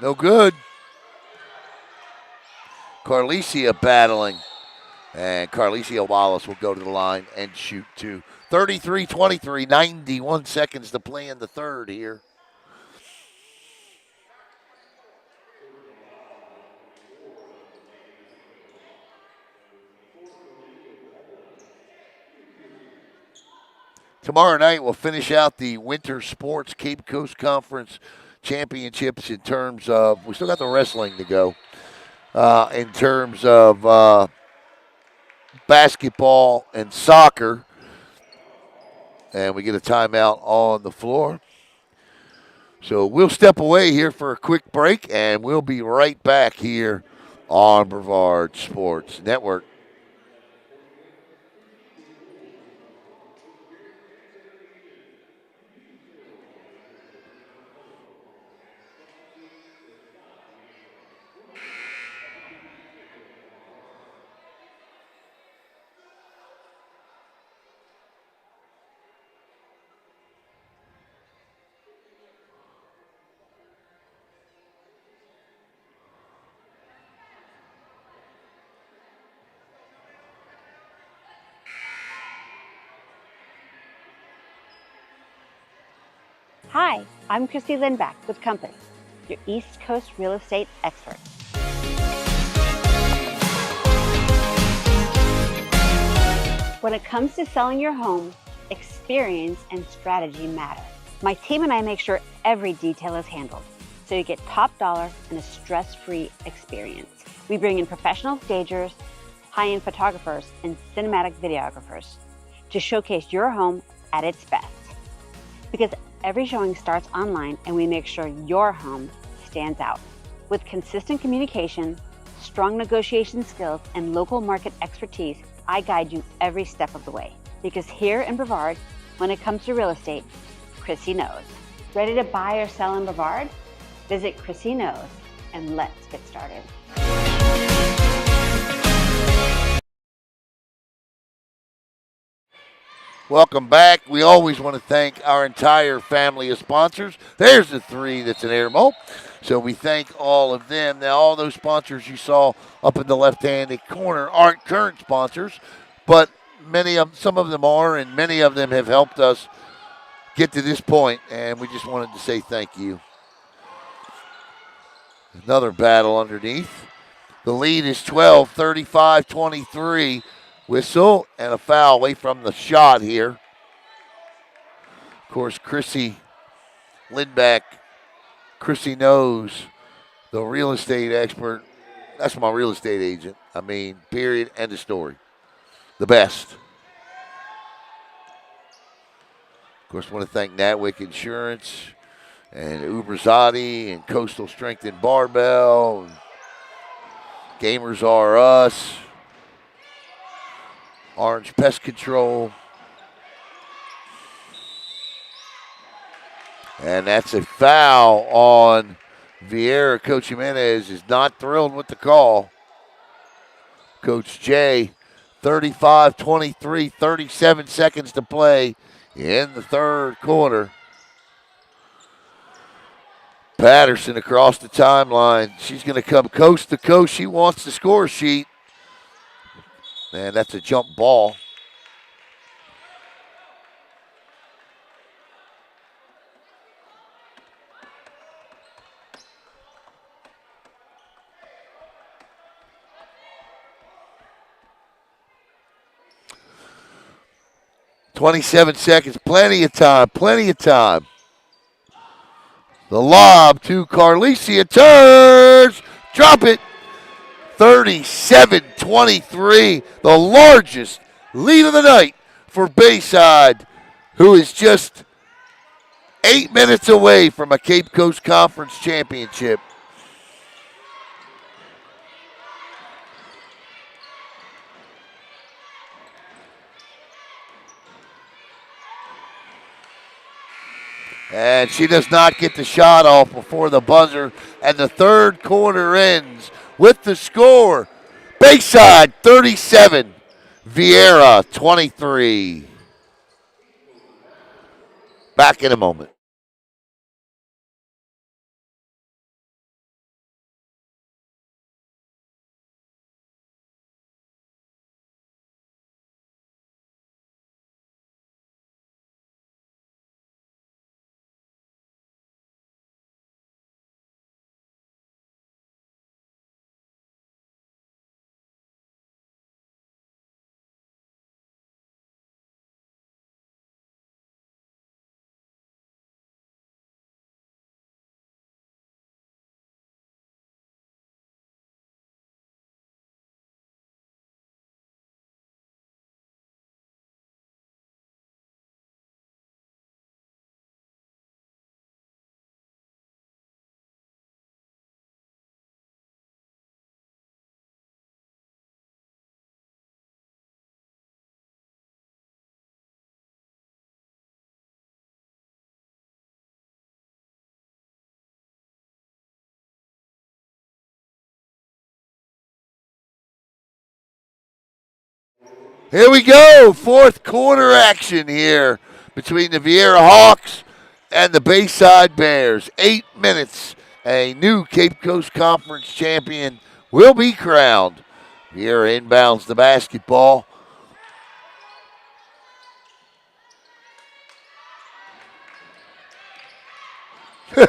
No good. Carlicia battling. And Carlicia Wallace will go to the line and shoot two. 33-23, 91 seconds to play in the third here. Tomorrow night we'll finish out the Winter Sports Cape Coast Conference Championships in terms of, we still got the wrestling to go, in terms of basketball and soccer. And we get a timeout on the floor. So we'll step away here for a quick break, and we'll be right back here on Brevard Sports Network. Hi, I'm Christy Lindback with Company, your East Coast real estate expert. When it comes to selling your home, experience and strategy matter. My team and I make sure every detail is handled, so you get top dollar and a stress-free experience. We bring in professional stagers, high-end photographers, and cinematic videographers to showcase your home at its best. Because every showing starts online, and we make sure your home stands out. With consistent communication, strong negotiation skills, and local market expertise, I guide you every step of the way. Because here in Brevard, when it comes to real estate, Chrissy knows. Ready to buy or sell in Brevard? Visit Chrissy Knows, and let's get started. Welcome back. We always want to thank our entire family of sponsors. There's the three that's an air mold. So we thank all of them. Now, all those sponsors you saw up in the left-handed corner aren't current sponsors, but some of them are, and many of them have helped us get to this point, and we just wanted to say thank you. Another battle underneath. The lead is 12, 35-23. Whistle and a foul away from the shot here. Of course, Chrissy Lindback. Chrissy knows, the real estate expert. That's my real estate agent. I mean, period, end of story. The best. Of course, I want to thank Natwick Insurance and Ubrizati and Coastal Strength and Barbell. Gamers Are Us. Orange Pest Control. And that's a foul on Viera. Coach Jimenez is not thrilled with the call. Coach J, 35-23, 37 seconds to play in the third quarter. Patterson across the timeline. She's going to come coast to coast. She wants the score sheet. And that's a jump ball. "27 seconds, plenty of time, plenty of time." The lob to Carlicia, turns, drop it. 37-23, the largest lead of the night for Bayside, who is just 8 minutes away from a Cape Coast Conference championship. And she does not get the shot off before the buzzer. And the third quarter ends with the score. Bayside 37, Viera 23. Back in a moment. Here we go. Fourth quarter action here between the Viera Hawks and the Bayside Bears. 8 minutes. A new Cape Coast Conference champion will be crowned. Viera inbounds the basketball. I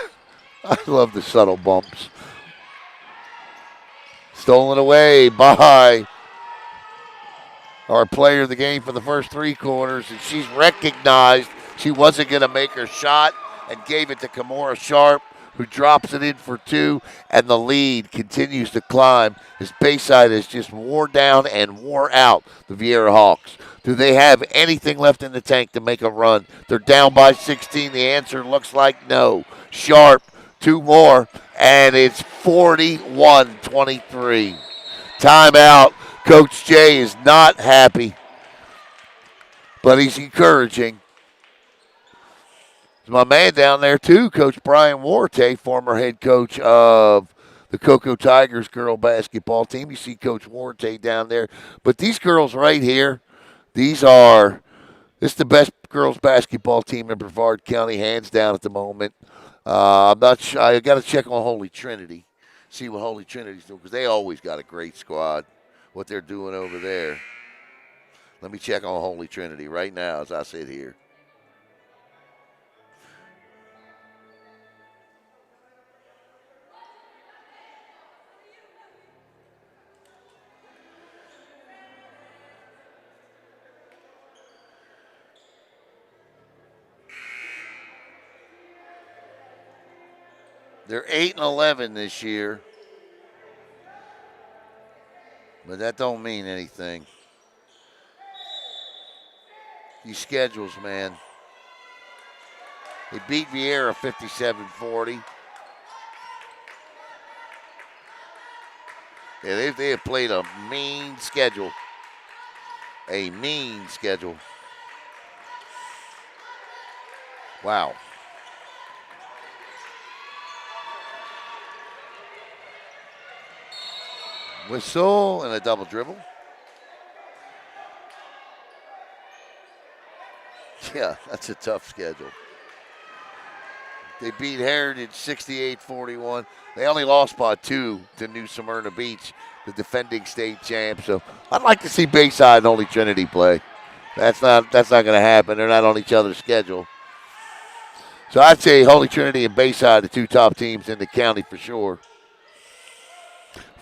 love the subtle bumps. Stolen away by our player of the game for the first three quarters, and she's recognized she wasn't going to make her shot and gave it to Kimora Sharp, who drops it in for two, and the lead continues to climb as Bayside has just wore down and wore out the Viera Hawks. Do they have anything left in the tank to make a run? They're down by 16. The answer looks like no. Sharp, two more, and it's 41-23. Timeout. Coach J is not happy, but he's encouraging. There's my man down there, too, Coach Brian Warte, former head coach of the Cocoa Tigers girl basketball team. You see Coach Warte down there. But these girls right here, this is the best girls basketball team in Brevard County, hands down at the moment. I'm not sure. I got to check on Holy Trinity, see what Holy Trinity's doing, because they always got a great squad. What they're doing over there. Let me check on Holy Trinity right now as I sit here. They're 8-11 this year, but that don't mean anything. These schedules, man. They beat Viera 57-40. Yeah, they have played a mean schedule. A mean schedule. Wow. Whistle and a double dribble. Yeah, that's a tough schedule. They beat Heritage 68-41. They only lost by 2 to New Smyrna Beach, the defending state champ. So I'd like to see Bayside and Holy Trinity play. That's not going to happen. They're not on each other's schedule. So I'd say Holy Trinity and Bayside, the 2 top teams in the county for sure.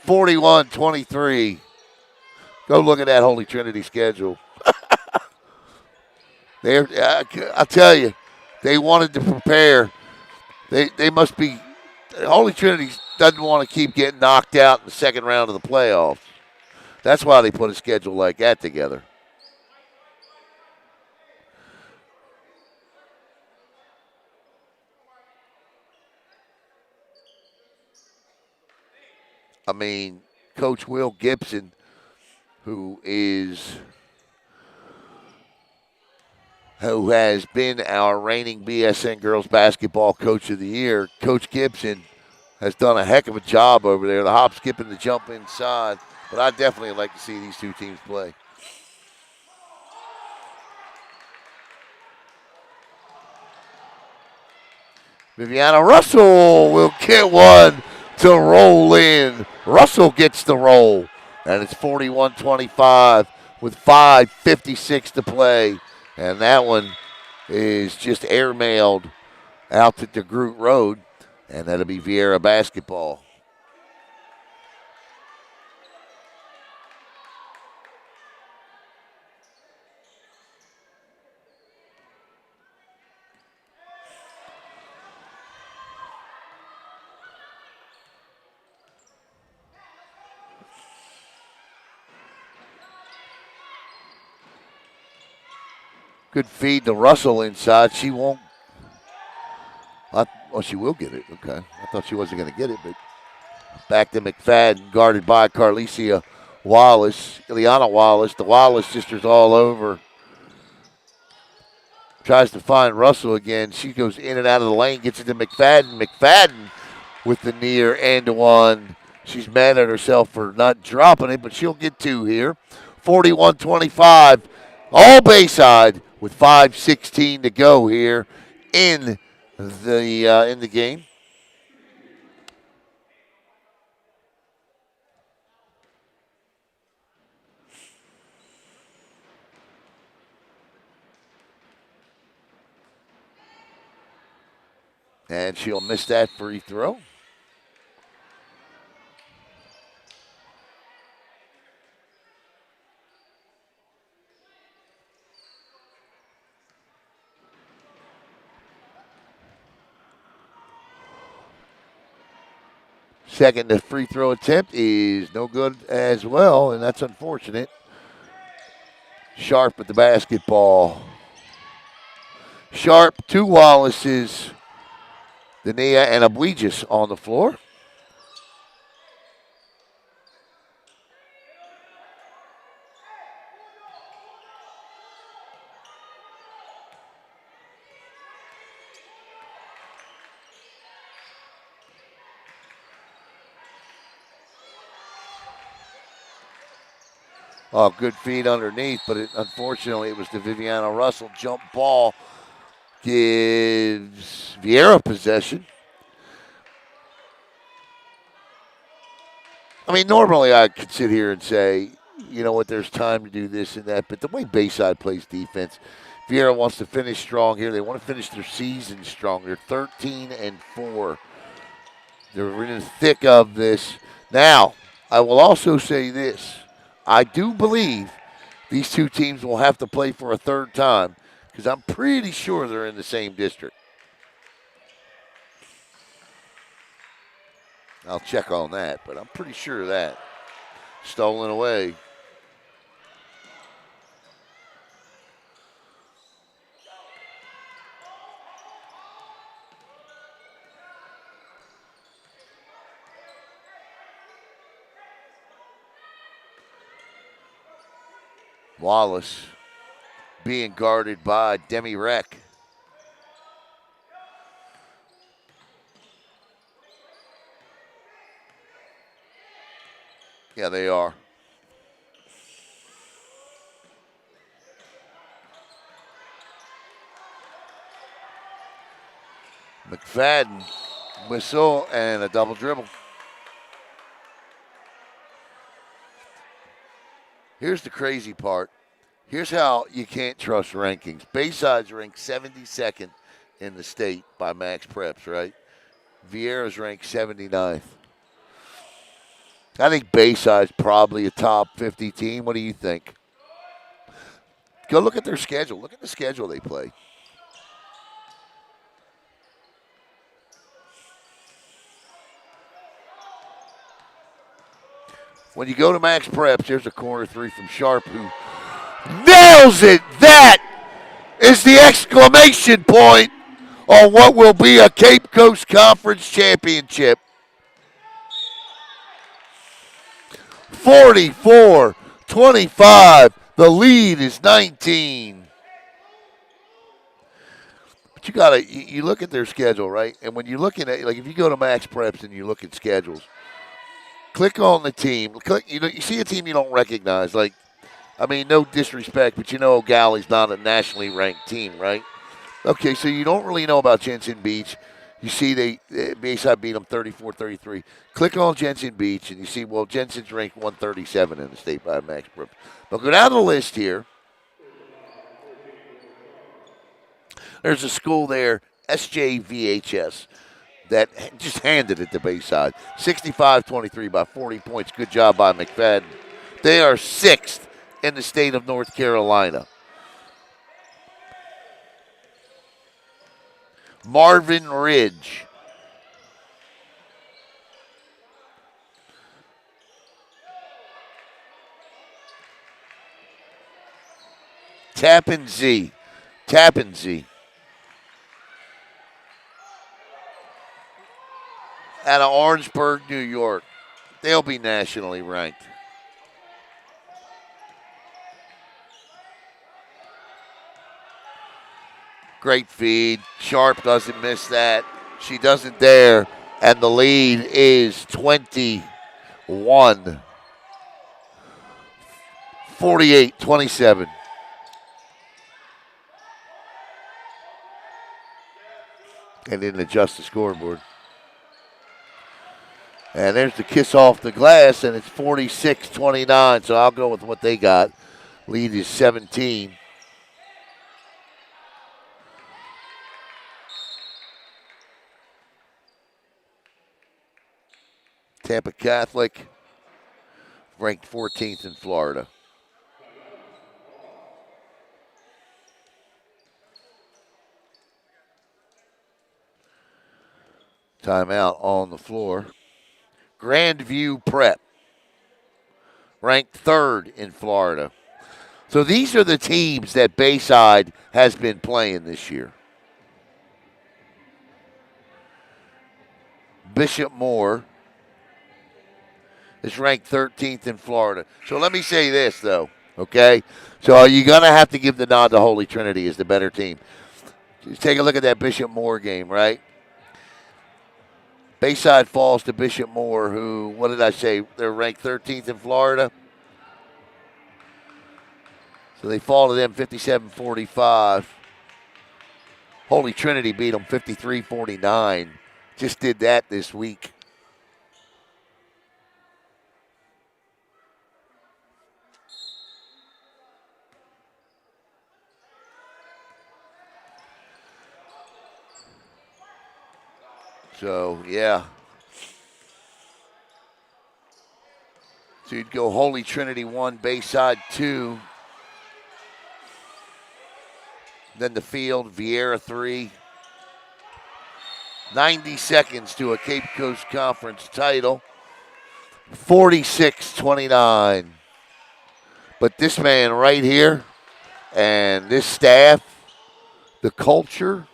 41-23. Go look at that Holy Trinity schedule. I'll tell you, they wanted to prepare. They must be. Holy Trinity doesn't want to keep getting knocked out in the second round of the playoffs. That's why they put a schedule like that together. I mean, Coach Will Gibson, who has been our reigning BSN girls basketball coach of the year, Coach Gibson has done a heck of a job over there. The hop, skip, and the jump inside. But I definitely like to see these 2 teams play. Viviana Russell will get one to roll in. Russell gets the roll. And it's 41-25 with 5:56 to play. And that one is just airmailed out to DeGroot Road. And that'll be Viera basketball. Good feed to Russell inside. She won't. She will get it. Okay. I thought she wasn't going to get it, but back to McFadden, guarded by Carlicia Wallace. Ileana Wallace. The Wallace sisters all over. Tries to find Russell again. She goes in and out of the lane, gets it to McFadden. McFadden with the near end one. She's mad at herself for not dropping it, but she'll get 2 here. 41-25. All Bayside with 5:16 to go here in the game. And she'll miss that free throw. Second free throw attempt is no good as well, and that's unfortunate. Sharp with the basketball. Sharp, 2 Wallaces, Dania and Abuijas on the floor. Oh, good feed underneath, but unfortunately it was the Viviana Russell jump ball. Gives Viera possession. I mean, normally I could sit here and say, you know what, there's time to do this and that, but the way Bayside plays defense, Viera wants to finish strong here. They want to finish their season strong. They're 13-4. They're in the thick of this. Now, I will also say this. I do believe these 2 teams will have to play for a 3rd time because I'm pretty sure they're in the same district. I'll check on that, but I'm pretty sure of that. Stolen away. Wallace being guarded by Demi Rec. Yeah, they are. McFadden, whistle, and a double dribble. Here's the crazy part. Here's how you can't trust rankings. Bayside's ranked 72nd in the state by Max Preps, right? Viera's ranked 79th. I think Bayside's probably a top 50 team. What do you think? Go look at their schedule. Look at the schedule they play. When you go to Max Preps, there's a corner three from Sharp who nails it. That is the exclamation point on what will be a Cape Coast Conference championship. 44-25. The lead is 19. But you look at their schedule, right? And when you're looking at, like, if you go to Max Preps and you look at schedules, click on the team. You see a team you don't recognize. Like, I mean, no disrespect, but you know O'Galley's not a nationally ranked team, right? Okay, so you don't really know about Jensen Beach. You see Bayside beat them 34-33. Click on Jensen Beach, and you see, well, Jensen's ranked 137 in the state by Max Preps. But go down the list here. There's a school there, SJVHS, that just handed it to Bayside. 65-23 by 40 points. Good job by McFadden. They are 6th in the state of North Carolina. Marvin Ridge. Tappan Zee. Out of Orangeburg, New York. They'll be nationally ranked. Great feed. Sharp doesn't miss that. She doesn't dare. And the lead is 21. 48-27. And didn't adjust the scoreboard. And there's the kiss off the glass, and it's 46-29. So I'll go with what they got. Lead is 17. Tampa Catholic, ranked 14th in Florida. Timeout on the floor. Grandview Prep, ranked 3rd in Florida. So these are the teams that Bayside has been playing this year. Bishop Moore is ranked 13th in Florida. So let me say this, though, okay? So you're going to have to give the nod to Holy Trinity as the better team. Just take a look at that Bishop Moore game, right? Bayside falls to Bishop Moore, who, what did I say? They're ranked 13th in Florida. So they fall to them 57-45. Holy Trinity beat them 53-49. Just did that this week. So, yeah. So you'd go Holy Trinity 1, Bayside 2. Then the field, Viera 3. 90 seconds to a Cape Coast Conference title. 46-29. But this man right here and this staff, the culture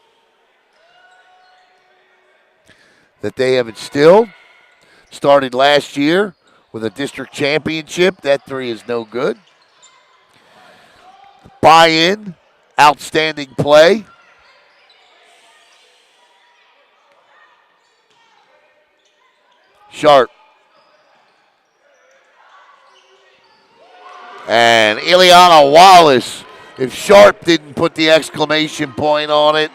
that they have instilled, started last year with a district championship. That 3 is no good. buy-in, outstanding play. Sharp. And Ileana Wallace, if Sharp didn't put the exclamation point on it,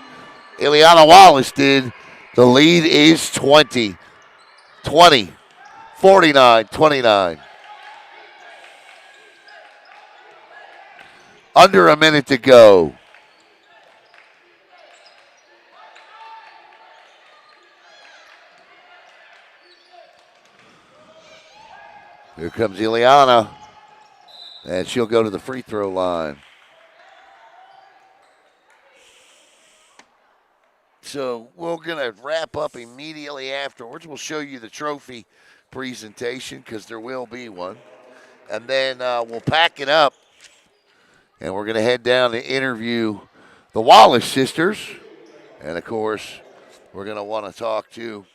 Ileana Wallace did. The lead is 20, 49, 29. Under a minute to go. Here comes Ileana, and she'll go to the free throw line. So we're going to wrap up immediately afterwards. We'll show you the trophy presentation because there will be one. And then we'll pack it up, and we're going to head down to interview the Wallace sisters. And, of course, we're going to want to talk to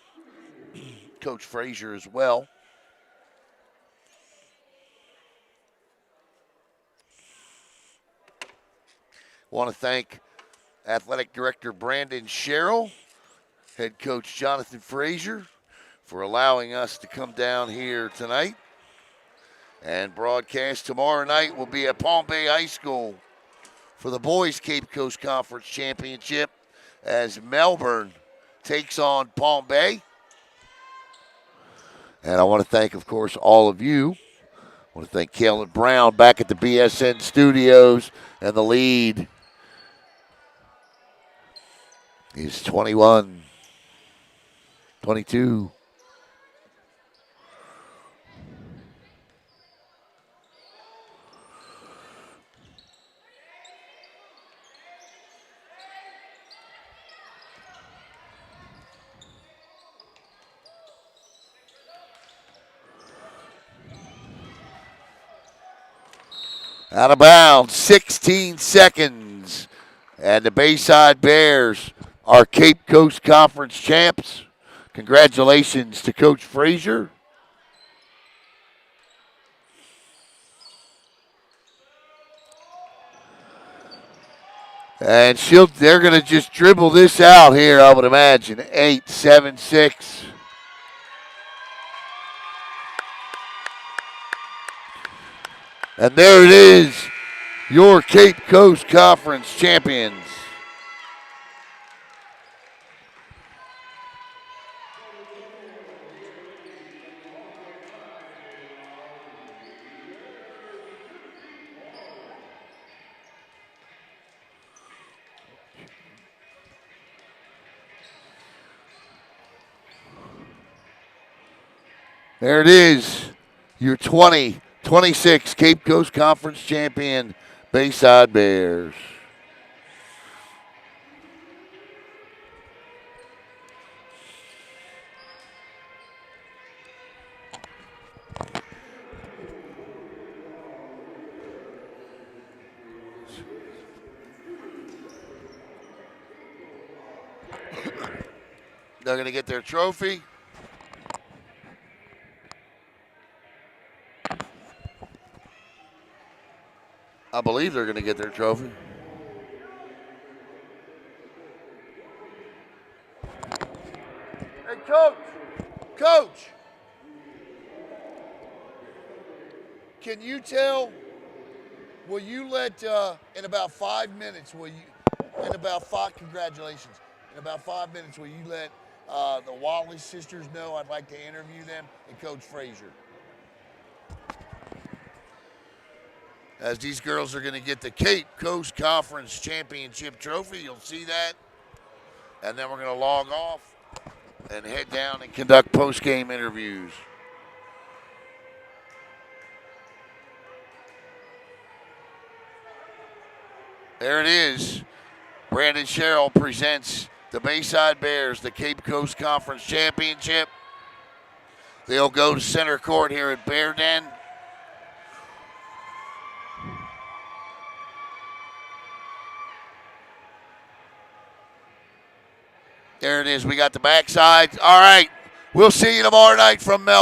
Coach Frazier as well. Want to thank Athletic Director Brandon Sherrill, Head Coach Jonathan Frazier, for allowing us to come down here tonight. And broadcast tomorrow night will be at Palm Bay High School for the Boys Cape Coast Conference Championship as Melbourne takes on Palm Bay. And I want to thank, of course, all of you. I want to thank Kalen Brown back at the BSN studios, and the lead is 21, 22. Out of bounds, 16 seconds. And the Bayside Bears are Cape Coast Conference champs. Congratulations to Coach Frazier. And they're going to just dribble this out here, I would imagine. 8, 7, 6. And there it is, your Cape Coast Conference champions. There it is, your 2026 Cape Coast Conference champion, Bayside Bears. They're going to get their trophy. I believe they're going to get their trophy. Hey, Coach, can you tell, will you let, in about 5 minutes, congratulations, in about 5 minutes, will you let the Wallace sisters know I'd like to interview them and Coach Frazier? As these girls are going to get the Cape Coast Conference Championship trophy. You'll see that. And then we're going to log off and head down and conduct post-game interviews. There it is. Brandon Sherrill presents the Bayside Bears, the Cape Coast Conference Championship. They'll go to center court here at Bear Den. There it is. We got the backside. All right. We'll see you tomorrow night from Melbourne.